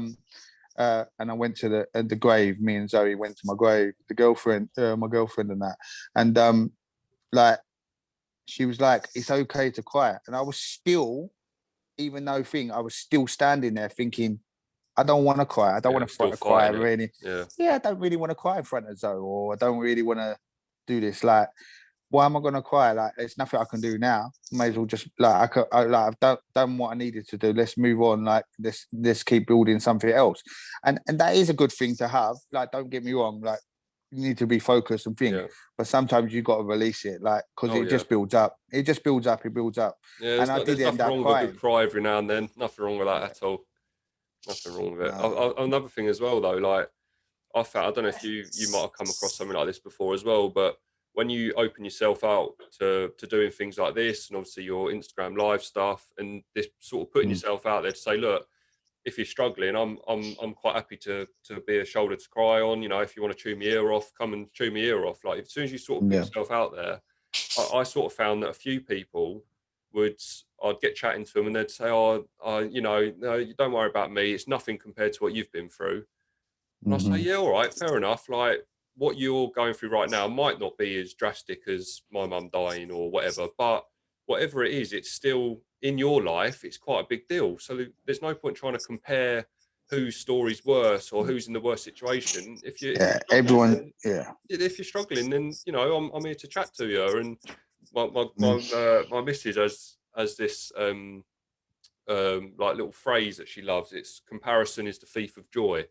and I went to the grave. Me and Zoe went to my grave. My girlfriend and that. And she was like, "It's okay to cry." And I was still, even though I was still standing there thinking, I don't want to cry. I don't want to cry really. I don't really want to cry in front of Zoe, or I don't really want to do this. Why am I going to cry? There's nothing I can do now. May as well just I've done what I needed to do. Let's move on. Let's keep building something else. And that is a good thing to have. Don't get me wrong. You need to be focused and think, but sometimes you got to release it, because it just builds up. It just builds up. It builds up. Yeah, and there's nothing wrong with a good cry every now and then. Nothing wrong with that at all. Nothing wrong with it. Another thing as well, though, I found, I don't know if you might have come across something like this before as well, but when you open yourself out to doing things like this, and obviously your Instagram live stuff, and this sort of putting yourself out there to say, look, if you're struggling, I'm quite happy to be a shoulder to cry on. If you want to chew my ear off, come and chew my ear off. As soon as you sort of put yourself out there, I sort of found that a few people I'd get chatting to them and they'd say, no, you don't worry about me. It's nothing compared to what you've been through. And I say, yeah, all right, fair enough. What you're going through right now might not be as drastic as my mum dying or whatever, but whatever it is, it's still in your life. It's quite a big deal. So there's no point trying to compare whose story's worse or who's in the worst situation. If you're struggling, then I'm here to chat to you. And my missus has this little phrase that she loves. It's comparison is the thief of joy.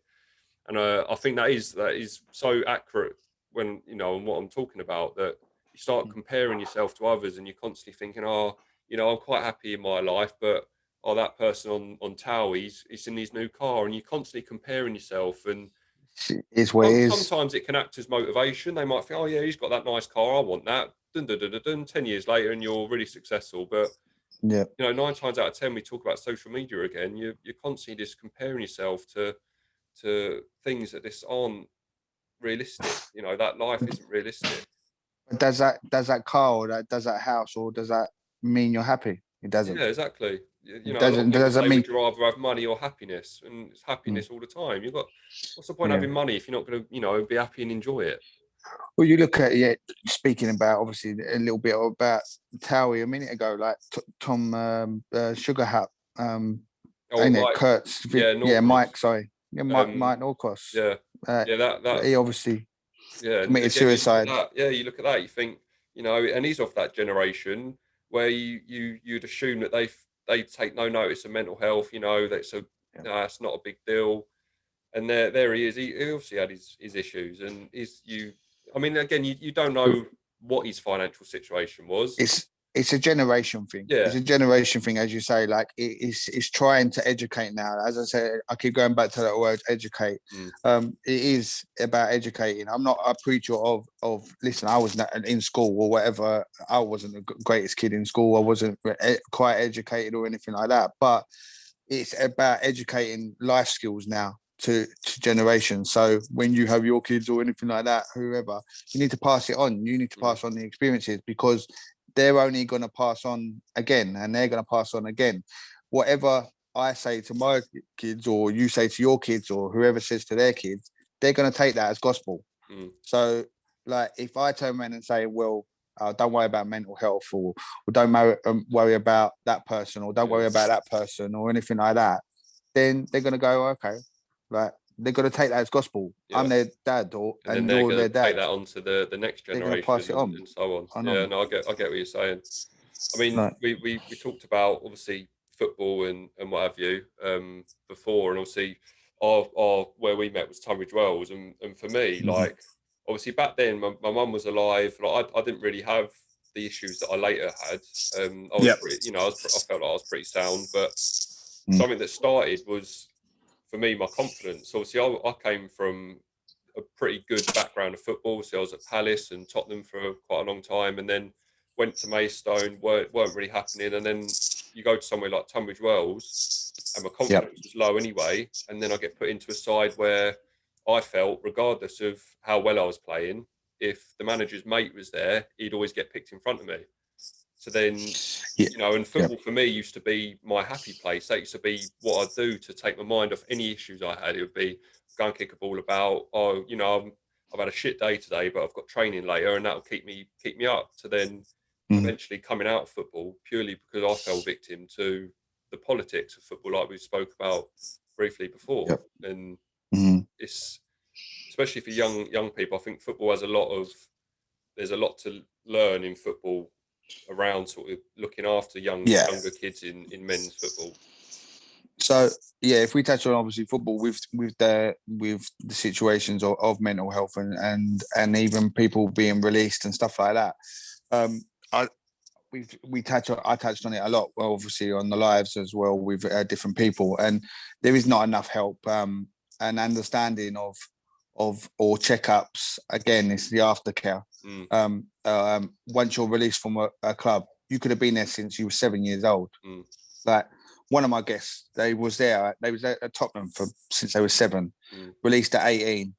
And I think that is so accurate when, on what I'm talking about, that you start comparing yourself to others and you're constantly thinking, I'm quite happy in my life, but that person on Towie, he's in his new car, and you're constantly comparing yourself. And sometimes it can act as motivation. They might think, oh yeah, he's got that nice car, I want that. Dun, dun, dun, dun, dun. 10 years later and you're really successful. But 9 times out of 10, we talk about social media again, you're constantly just comparing yourself to things that just aren't realistic. That life isn't realistic. Does that car or does that house, or does that mean you're happy? It doesn't. Yeah, exactly. Doesn't mean would you rather have money or happiness? And it's happiness all the time. What's the point of having money if you're not going to be happy and enjoy it? Well, you look at speaking about, obviously, a little bit about Towie a minute ago, Tom Sugar Hat, Mike. Kurt's, Mike, sorry. Yeah, Mike Norcross. That he obviously committed suicide. You look at that, you think, and he's of that generation where you'd assume that they take no notice of mental health, that's not a big deal. And there he is. He obviously had his issues, and again, you don't know what his financial situation was. It's a generation thing. Yeah. It's a generation thing, as you say. It's trying to educate now. As I said, I keep going back to that word, educate. It is about educating. I'm not a preacher of listen, I was not in school or whatever. I wasn't the greatest kid in school. I wasn't quite educated or anything like that. But it's about educating life skills now to generations. So when you have your kids or anything like that, whoever, you need to pass it on. You need to pass on the experiences, because they're only going to pass on again, and they're going to pass on again. Whatever I say to my kids, or you say to your kids, or whoever says to their kids, they're going to take that as gospel. So, like, if I turn around and say, well, don't worry about mental health, or don't worry about that person, or don't worry about that person, or anything like that, then they're going to go, okay, like, they're going to take that as gospel. I'm their dad, and then you're their dad. take that on to the next generation, pass it on. and so on. Yeah, no, I get what you're saying. I mean, we talked about, obviously, football and what have you before, and obviously our where we met was Tunbridge Wells, and for me, like, obviously back then my mum was alive. Like, I didn't really have the issues that I later had. I was pretty, I felt like I was pretty sound, but something that started was, for me, my confidence. Obviously, I came from a pretty good background of football. So I was at Palace and Tottenham for quite a long time, and then went to Maidstone, weren't really happening. And then you go to somewhere like Tunbridge Wells, and my confidence was low anyway. And then I get put into a side where I felt, regardless of how well I was playing, if the manager's mate was there, he'd always get picked in front of me. So then, and football for me used to be my happy place. That used to be what I'd do to take my mind off any issues I had. It would be go and kick a ball about. Oh, I've had a shit day today, but I've got training later, and that'll keep me up. To then eventually coming out of football purely because I fell victim to the politics of football, like we spoke about briefly before. And it's, especially for young people, I think football has there's a lot to learn in football around sort of looking after younger kids in men's football. So if we touch on, obviously, football with the situations of mental health and even people being released and stuff like that, I touched on it a lot. Well, obviously on the lives as well with different people, and there is not enough help and understanding of or checkups. Again, it's the aftercare. Once you're released from a club, you could have been there since you were 7 years old. Like, one of my guests, they was at Tottenham since they were 7, released at 18.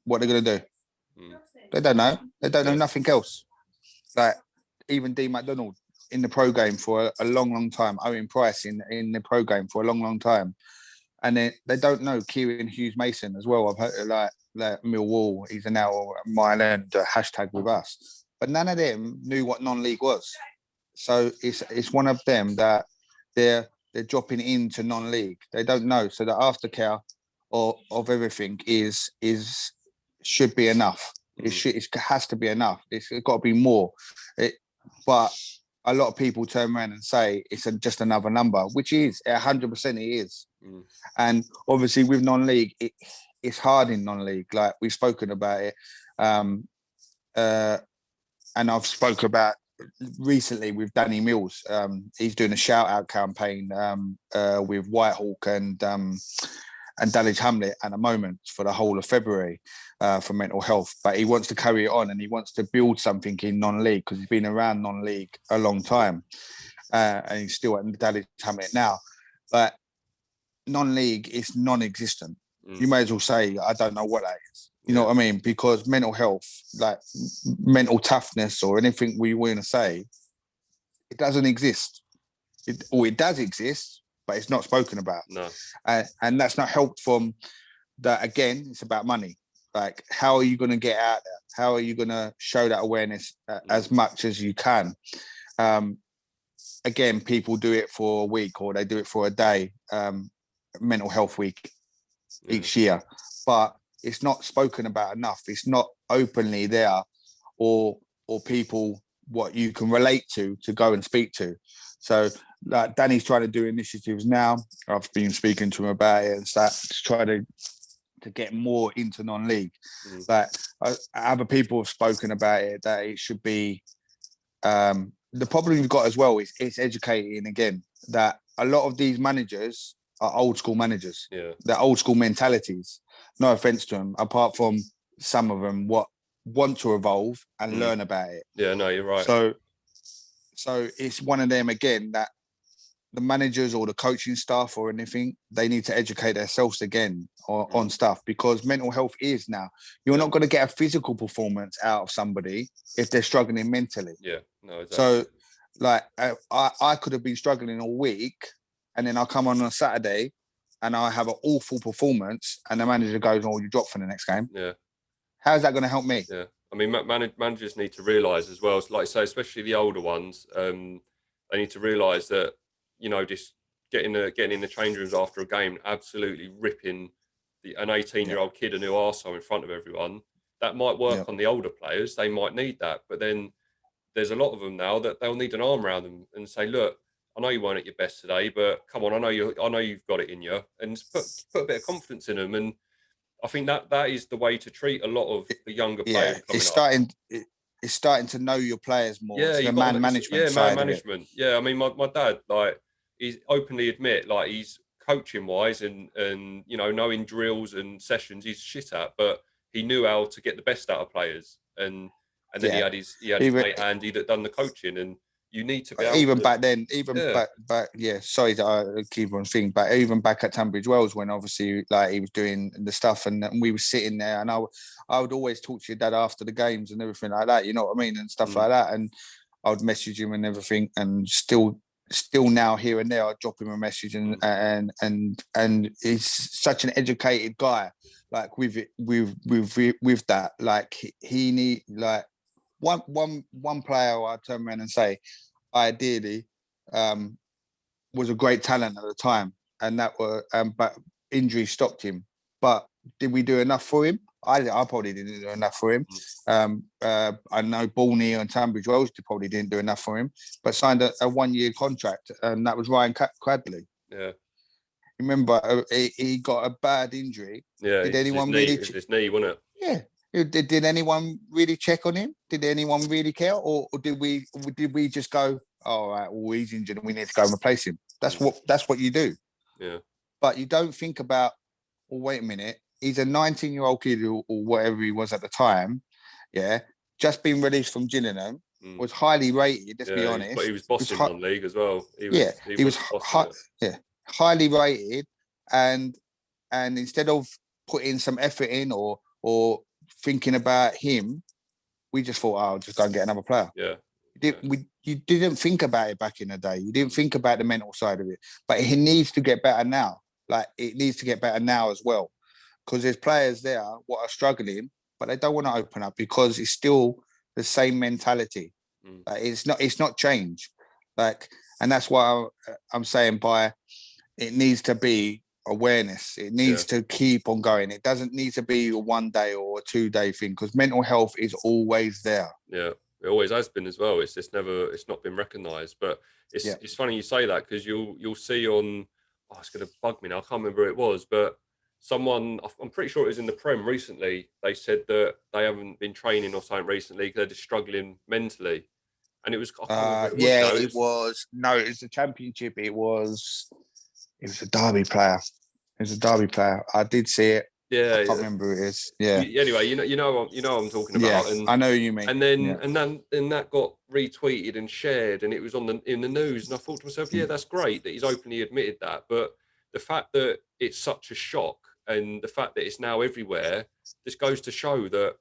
What are they going to do? They don't know. They don't know nothing else. Like, even Dean McDonald in the pro game for a long, long time. Owen Price in the pro game for a long, long time. And then they don't know Kieran Hughes-Mason as well. I've heard like Millwall. He's now Mile End hashtag with us. But none of them knew what non-league was. So it's one of them that they're dropping into non-league. They don't know. So the aftercare of everything should be enough. It has to be enough. It's got to be more. But a lot of people turn around and say it's just another number, which is 100% it is. And obviously with non-league, it's hard in non-league. Like, we've spoken about it. And I've spoken about recently with Danny Mills. He's doing a shout-out campaign with Whitehawk and Dulwich Hamlet at the moment for the whole of February for mental health. But he wants to carry it on, and he wants to build something in non-league because he's been around non-league a long time, and he's still at Dulwich Hamlet now. But non-league is non-existent. You may as well say, I don't know what that is. You know what I mean? Because mental health, like mental toughness or anything we want to say, it doesn't exist. It does exist, but it's not spoken about. No. And that's not helped from that. Again, it's about money. Like, how are you going to get out there? How are you going to show that awareness as much as you can? Again, people do it for a week or they do it for a day, mental health week each year, but it's not spoken about enough. It's not openly there or people what you can relate to go and speak to. So like, Danny's trying to do initiatives now. I've been speaking to him about it and stuff to try to get more into non-league. But other people have spoken about it, that it should be the problem you've got as well is it's educating again that a lot of these managers are old school managers. They're old school mentalities. No offense to them, apart from some of them want to evolve and learn about it. Yeah, no, you're right. So it's one of them again that the managers or the coaching staff or anything, they need to educate themselves again on stuff, because mental health is now. You're not going to get a physical performance out of somebody if they're struggling mentally. Yeah, no, exactly. So, like, I could have been struggling all week, and then I come on a Saturday and I have an awful performance, and the manager goes, "Oh, you dropped for the next game." Yeah. How's that going to help me? Yeah. I mean, managers need to realise as well, like I say, especially the older ones, they need to realise that, you know, just getting in the change rooms after a game, absolutely ripping an 18-year-old kid a new arsehole in front of everyone, that might work on the older players. They might need that. But then there's a lot of them now that they'll need an arm around them and say, look, I know you weren't at your best today, but come on, I know you've got it in you, and put a bit of confidence in them. And I think that is the way to treat a lot of the younger players coming up. It's starting to know your players more. Yeah, it's the man management man side management. of it. Yeah, I mean, my dad, like, he's openly admit, like, he's coaching wise and you know, knowing drills and sessions he's shit at, but he knew how to get the best out of players. And then he had his mate Andy that done the coaching, and you need to be able even to, back then, back sorry that I keep on thinking, but even back at Tunbridge Wells, when obviously, like, he was doing the stuff and we were sitting there, and I would always talk to your dad after the games and everything like that, you know what I mean, and stuff like that, and I would message him and everything, and still now here and there I'd drop him a message, and he's such an educated guy, like, with that, like, he need, like, one player I turn around and say, ideally, was a great talent at the time, and that were but injury stopped him. But did we do enough for him? I probably didn't do enough for him. I know Borney and Tunbridge Wells probably didn't do enough for him, but signed a 1-year contract, and that was Ryan Cradley. Yeah. Remember, he got a bad injury. Yeah. Did anyone really? His knee, wasn't it? Yeah. Did anyone really check on him? Did anyone really care, or did we just go, all right, well, he's injured and we need to go and replace him? That's what you do. Yeah. But you don't think about, well, wait a minute, he's a 19-year-old kid or whatever he was at the time, just been released from Gillingham, was highly rated, let's be honest. But he was bossing one league as well. He was highly rated, and instead of putting some effort in or thinking about him, we just thought, I'll just go and get another player. Yeah. You didn't think about it back in the day. You didn't think about the mental side of it. But he needs to get better now. Like, it needs to get better now as well. Because there's players there what are struggling, but they don't want to open up because it's still the same mentality. Like, it's not changed. Like, and that's why I'm saying it needs to be awareness. It needs to keep on going. It doesn't need to be a 1 day or a 2 day thing, because mental health is always there. Yeah, it always has been as well. It's just it's not been recognised. But it's funny you say that, because you'll see on, it's going to bug me now, I can't remember who it was, but someone, I'm pretty sure it was in the Prem recently, they said that they haven't been training or something recently because they're just struggling mentally. And it was, it was the Championship. It was a Derby player. I did see it. I can't remember who it is. Yeah. Anyway, you know what I'm talking about. Yeah, and I know you mean. And then that got retweeted and shared, and it was in the news. And I thought to myself, that's great that he's openly admitted that. But the fact that it's such a shock, and the fact that it's now everywhere, just goes to show that.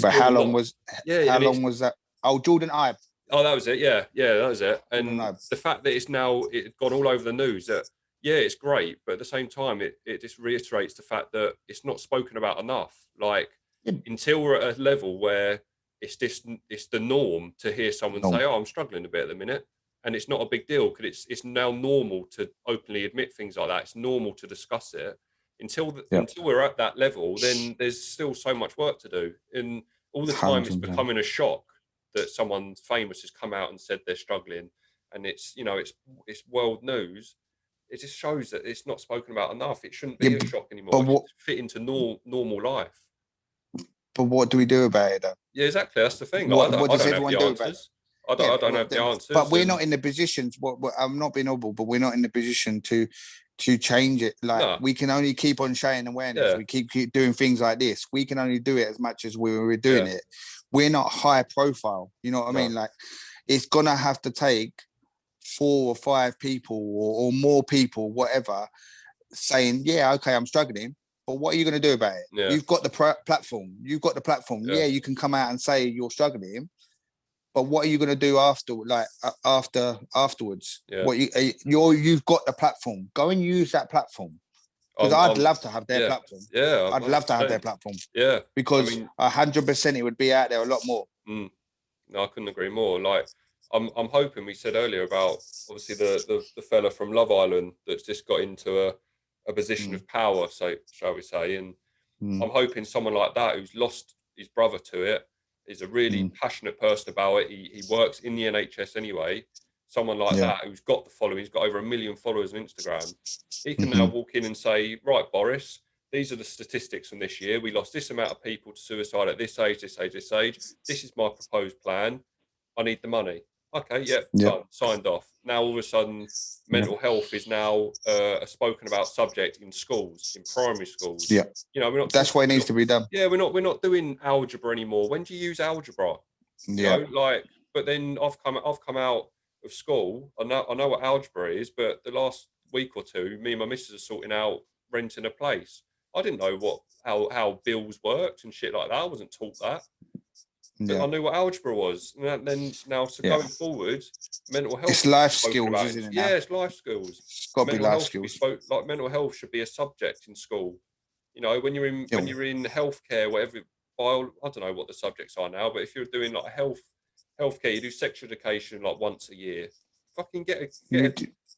But how long was that? Oh, Jordan Ibe. Oh, that was it. Yeah, that was it. And the fact that it's gone all over the news, that it's great, but at the same time, it just reiterates the fact that it's not spoken about enough. Like, until we're at a level where it's the norm to hear someone say, "Oh, I'm struggling a bit at the minute," and it's not a big deal, because it's now normal to openly admit things like that. It's normal to discuss it. Until we're at that level, then there's still so much work to do, and all the time 100%. It's becoming a shock that someone famous has come out and said they're struggling, and it's world news. It just shows that it's not spoken about enough. It shouldn't be a shock anymore. But it fit into normal life. But what do we do about it, though? Yeah, exactly. That's the thing. What does everyone do about it? I don't have the answers. But we're not in the position. I'm not being audible, but we're not in the position to change it. Like, we can only keep on showing awareness. We keep doing things like this. We can only do it as much as we're doing it. We're not high profile. You know what I mean? Like, it's gonna have to take 4 or 5 people or more people, whatever, saying, yeah, okay, I'm struggling, but what are you going to do about it? Yeah. You've got the platform. You've got the platform. Yeah. You can come out and say you're struggling, but what are you going to do afterwards? Yeah. What you've got the platform. Go and use that platform. Because I'd love to have their platform. Yeah, I'd love to have their platform. Yeah, because 100% it would be out there a lot more. No, I couldn't agree more. Like, I'm hoping, we said earlier about obviously the fella from Love Island that's just got into a position of power, so shall we say, and I'm hoping someone like that who's lost his brother to it is a really passionate person about it. He works in the NHS anyway. Someone like that who's got the following, he's got over 1 million followers on Instagram. He can now walk in and say, right, Boris, these are the statistics from this year. We lost this amount of people to suicide at this age, this age, this age. This is my proposed plan. I need the money. Okay, done, signed off. Now all of a sudden, mental health is now a spoken about subject in schools, in primary schools. Yeah, you know, that's why it needs to be done. Yeah, we're not doing algebra anymore. When do you use algebra? You know, like, but then I've come out of school. I know what algebra is, but the last week or two, me and my missus are sorting out renting a place. I didn't know how bills worked and shit like that. I wasn't taught that. But I knew what algebra was. And then now, going forward, mental health. It's life skills, isn't it? Yeah, it's life skills. It's got to be life skills. Mental health should be a subject in school. You know, when you're in healthcare, whatever. I don't know what the subjects are now, but if you're doing like healthcare, you do sexual education like once a year. Fucking get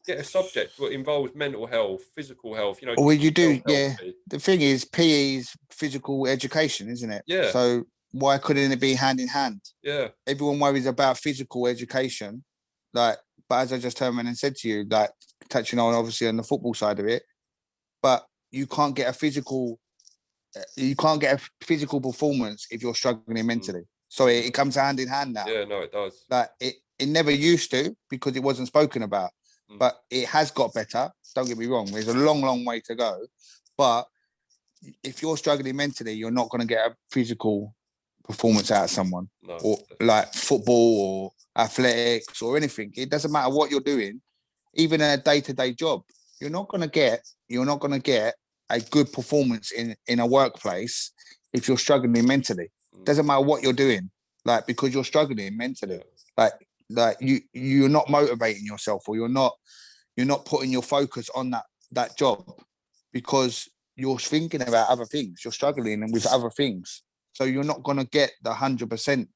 a subject that involves mental health, physical health. You know. Well, you do. Yeah. The thing is, PE is physical education, isn't it? Yeah. So why couldn't it be hand in hand? Yeah. Everyone worries about physical education, but as I just turned around and said to you, like touching on obviously on the football side of it, but you can't get a physical performance if you're struggling mentally. So it comes hand in hand now. Yeah, no, it does. Like it never used to because it wasn't spoken about, but it has got better. Don't get me wrong. There's a long, long way to go, but if you're struggling mentally, you're not going to get a physical performance out of someone, or like football or athletics or anything. It doesn't matter what you're doing, even a day-to-day job. You're not going to get a good performance in a workplace if you're struggling mentally. Doesn't matter what you're doing, like, because you're struggling mentally. Like you're not motivating yourself, or you're not putting your focus on that job because you're thinking about other things. You're struggling with other things. So you're not going to get the 100%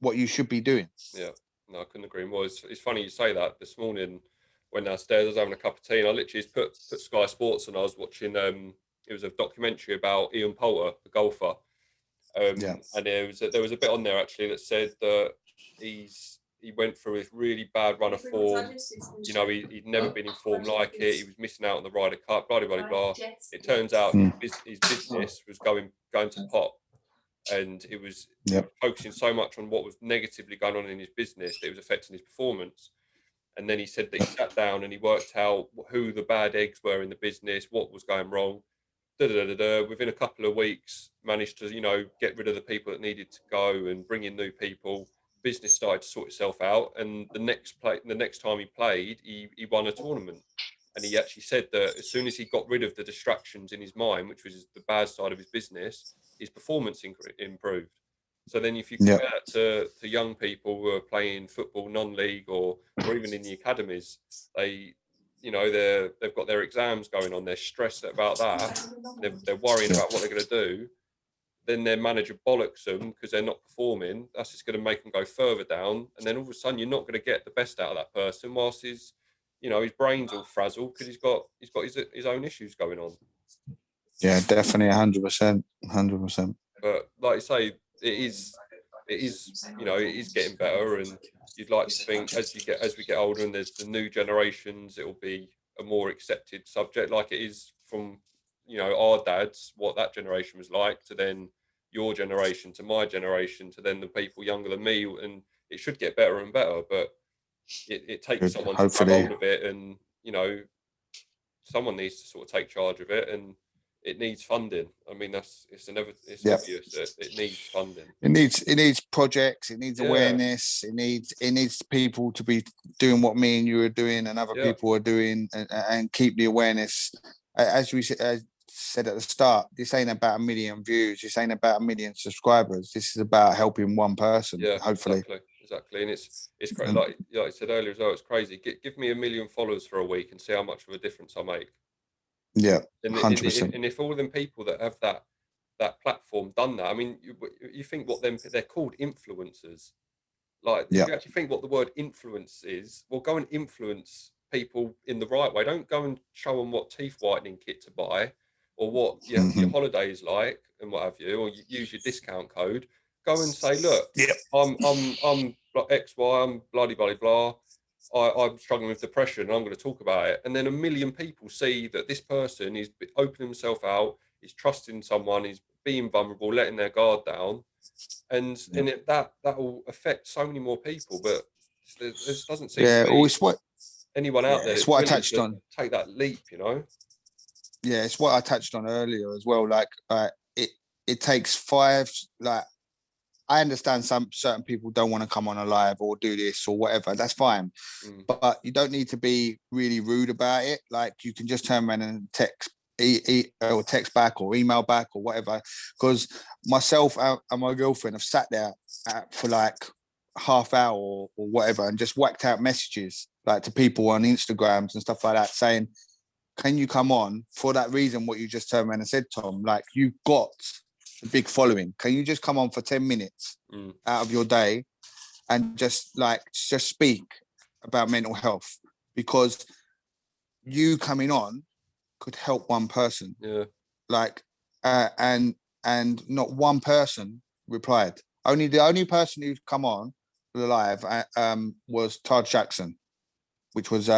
what you should be doing. Yeah, no, I couldn't agree more. It's funny you say that. This morning, went downstairs, I was having a cup of tea, and I literally just put Sky Sports, and I was watching. It was a documentary about Ian Poulter, the golfer. And there was a bit on there actually that said that he went through this really bad run of form. You know, he'd never been in form like it. He was missing out on the Ryder Cup. Blah blah blah blah. It turns out his business was going to pot. And it was focusing so much on what was negatively going on in his business that it was affecting his performance. And then he said that he sat down and he worked out who the bad eggs were in the business, what was going wrong. Within a couple of weeks, managed to, you know, get rid of the people that needed to go and bring in new people. Business started to sort itself out. And the next time he played, he won a tournament. And he actually said that as soon as he got rid of the distractions in his mind, which was the bad side of his business, his performance improved. So then if you compare that to young people who are playing football non-league or even in the academies, they've got their exams going on, they're stressed about that, they're worrying about what they're going to do, then their manager bollocks them because they're not performing. That's just going to make them go further down, and then all of a sudden you're not going to get the best out of that person whilst his brain's all frazzled because he's got his own issues going on. Yeah, definitely 100%. But like I say, it is getting better, and you'd like to think as we get older and there's the new generations, it will be a more accepted subject, like it is from our dads, what that generation was like, to then your generation, to my generation, to then the people younger than me, and it should get better and better. But it takes someone to grab hold of it, and someone needs to sort of take charge of it. And it needs funding. I mean, it's Yep. obvious that it needs funding. It needs projects. It needs awareness. It needs people to be doing what me and you are doing, and other people are doing, and keep the awareness. As we said at the start, this ain't about 1 million views. This ain't about 1 million subscribers. This is about helping one person. Yeah, hopefully. Exactly. And it's crazy. Like I said earlier as well, it's crazy. Give me 1 million followers for a week and see how much of a difference I make. Yeah, and 100%. and if all them people that have that platform done that, I mean, you think what they're called influencers. Like, if you actually think what the word influence is, well, go and influence people in the right way. Don't go and show them what teeth whitening kit to buy, or what your holiday is like, and what have you, or you use your discount code. Go and say, look, I'm X, Y, I'm bloody blah blah. I'm struggling with depression, and I'm going to talk about it. And then 1 million people see that this person is opening himself out, he's trusting someone, he's being vulnerable, letting their guard down, and that will affect so many more people. But there doesn't seem to be anyone out there it's that's what I willing touched to on. take that leap, you know. Yeah, it's what I touched on earlier as well. Like, it takes 5. Like, I understand some certain people don't want to come on a live or do this or whatever. That's fine, but you don't need to be really rude about it. Like, you can just turn around and text or text back or email back or whatever. Because myself and my girlfriend have sat there for like half hour or whatever and just whacked out messages like to people on Instagrams and stuff like that, saying, can you come on for that reason? What you just turned around and said, Tom, like, you've got a big following. Can you just come on for 10 minutes out of your day and just speak about mental health? Because you coming on could help one person. Yeah. Like, and not one person replied. The only person who's come on live was Todd Jackson, which was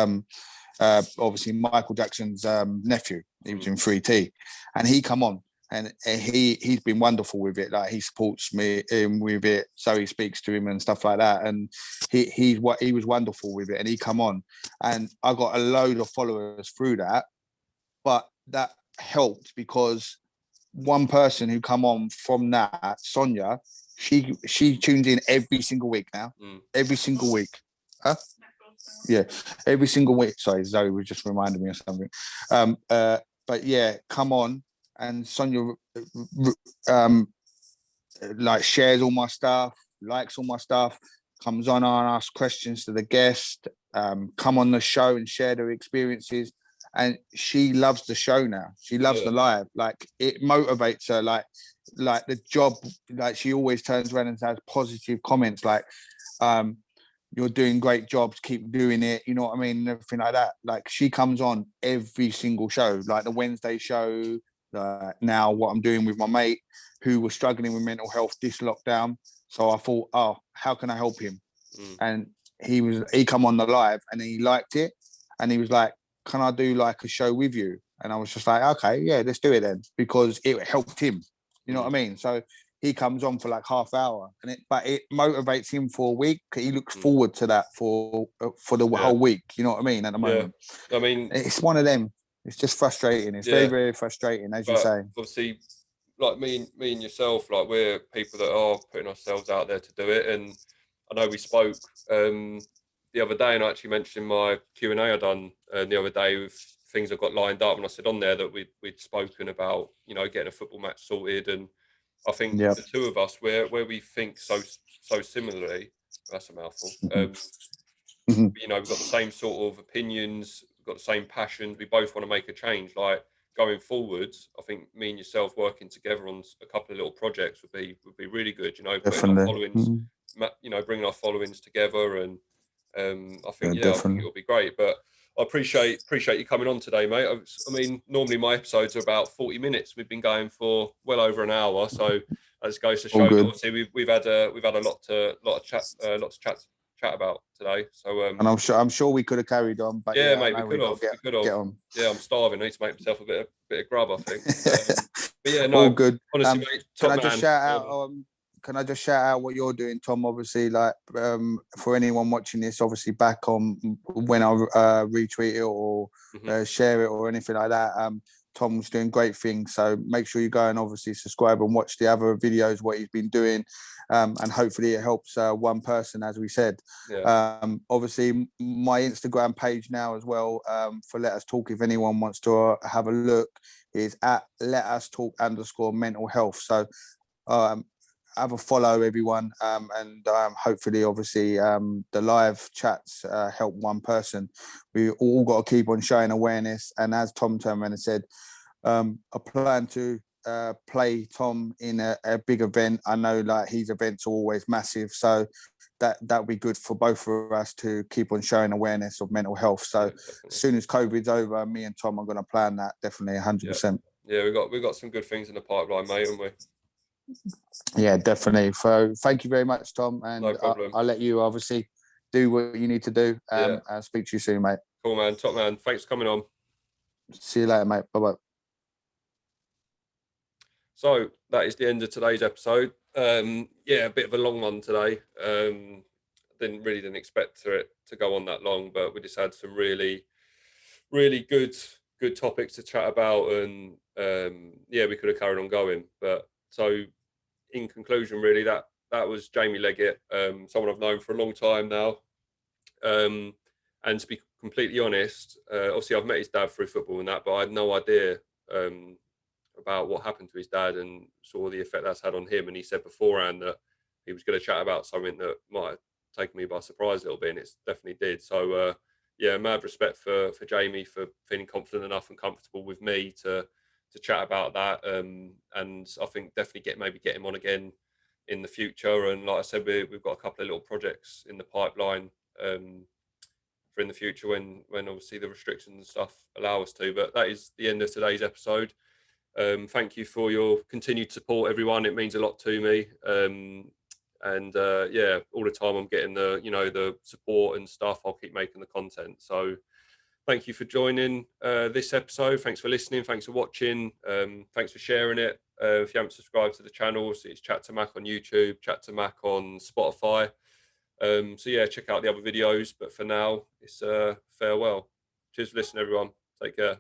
obviously Michael Jackson's nephew. He was in 3T, and he come on, and he's been wonderful with it. Like, he supports me with it, so he speaks to him and stuff like that. And he was wonderful with it, and he come on, and I got a load of followers through that. But that helped because one person who come on from that, Sonia, she tunes in every single week now, every single week. Huh? Yeah, every single week. Sorry, Zoe was just reminding me of something. But yeah, come on, and Sonia like shares all my stuff, likes all my stuff, comes on and asks questions to the guest, come on the show and share their experiences. And she loves the show now. She loves the live. Like, it motivates her. Like the job. Like, she always turns around and has positive comments. Like, you're doing great jobs. Keep doing it. You know what I mean? And everything like that. Like, she comes on every single show. Like the Wednesday show. Now what I'm doing with my mate who was struggling with mental health this lockdown. So I thought, oh, how can I help him? And he come on the live and he liked it, and he was like, can I do like a show with you? And I was just like, okay, yeah, let's do it then, because it helped him. You know what I mean? So he comes on for like half hour, but it motivates him for a week. He looks forward to that for the whole week. You know what I mean? At the moment, I mean, it's one of them. It's just frustrating. It's very, very frustrating, as you say. Obviously, like me and yourself, like, we're people that are putting ourselves out there to do it. And I know we spoke the other day, and I actually mentioned my Q&A I done the other day with things I've got lined up, and I said on there that we'd spoken about, you know, getting a football match sorted. And I think the two of us, where we think so similarly, that's a mouthful. You know, we've got the same sort of opinions, we've got the same passions. We both want to make a change. Like, going forwards, I think me and yourself working together on a couple of little projects would be really good. You know, putting our followings, you know, bringing our followings together, and I think I think it'll be great. But I appreciate you coming on today, mate. I mean, normally my episodes are about 40 minutes. We've been going for well over an hour, so that just goes to show. Obviously, we've had a lot of chat about today. So and I'm sure we could have carried on, but mate, we could have. Get on. Yeah, I'm starving. I need to make myself a bit of grub, I think. But yeah, no, all good. Honestly, mate, can I just shout out what you're doing, Tom? Obviously, like, for anyone watching this, obviously back on when I retweet it or share it or anything like that. Tom's doing great things. So make sure you go and obviously subscribe and watch the other videos, what he's been doing. And hopefully it helps one person, as we said. Obviously, my Instagram page now as well, for Let Us Talk, if anyone wants to have a look, is at Let Us Talk _mental health. So have a follow, everyone, and hopefully, obviously, the live chats help one person. We all got to keep on showing awareness, and as Tom Turman has said, I plan to play Tom in a big event. I know, like, his events are always massive, so that would be good for both of us to keep on showing awareness of mental health. So as soon as COVID's over, me and Tom are going to plan that, definitely 100%. Yeah, we've got some good things in the pipeline, mate, haven't we? Yeah, definitely. So thank you very much, Tom, and no problem. I'll let you obviously do what you need to do. I'll speak to you soon, mate. Cool, man. Top man. Thanks for coming on. See you later, mate. Bye-bye. So that is the end of today's episode. A bit of a long one today. Didn't expect it to go on that long, but we just had some really, really good topics to chat about, and we could have carried on going. But so in conclusion, really, that was Jamie Leggett, someone I've known for a long time now. And to be completely honest, obviously I've met his dad through football and that, but I had no idea about what happened to his dad and saw the effect that's had on him. And he said beforehand that he was going to chat about something that might have taken me by surprise a little bit, and it definitely did. So mad respect for Jamie for feeling confident enough and comfortable with me to chat about that. And I think definitely get him on again in the future. And like I said, we've got a couple of little projects in the pipeline for in the future when obviously the restrictions and stuff allow us to. But that is the end of today's episode. Thank you for your continued support, everyone. It means a lot to me. All the time I'm getting the support and stuff, I'll keep making the content. So thank you for joining this episode. Thanks for listening. Thanks for watching. Thanks for sharing it. If you haven't subscribed to the channel, it's Chat to Mac on YouTube, Chat to Mac on Spotify. Check out the other videos. But for now, it's farewell. Cheers for listening, everyone. Take care.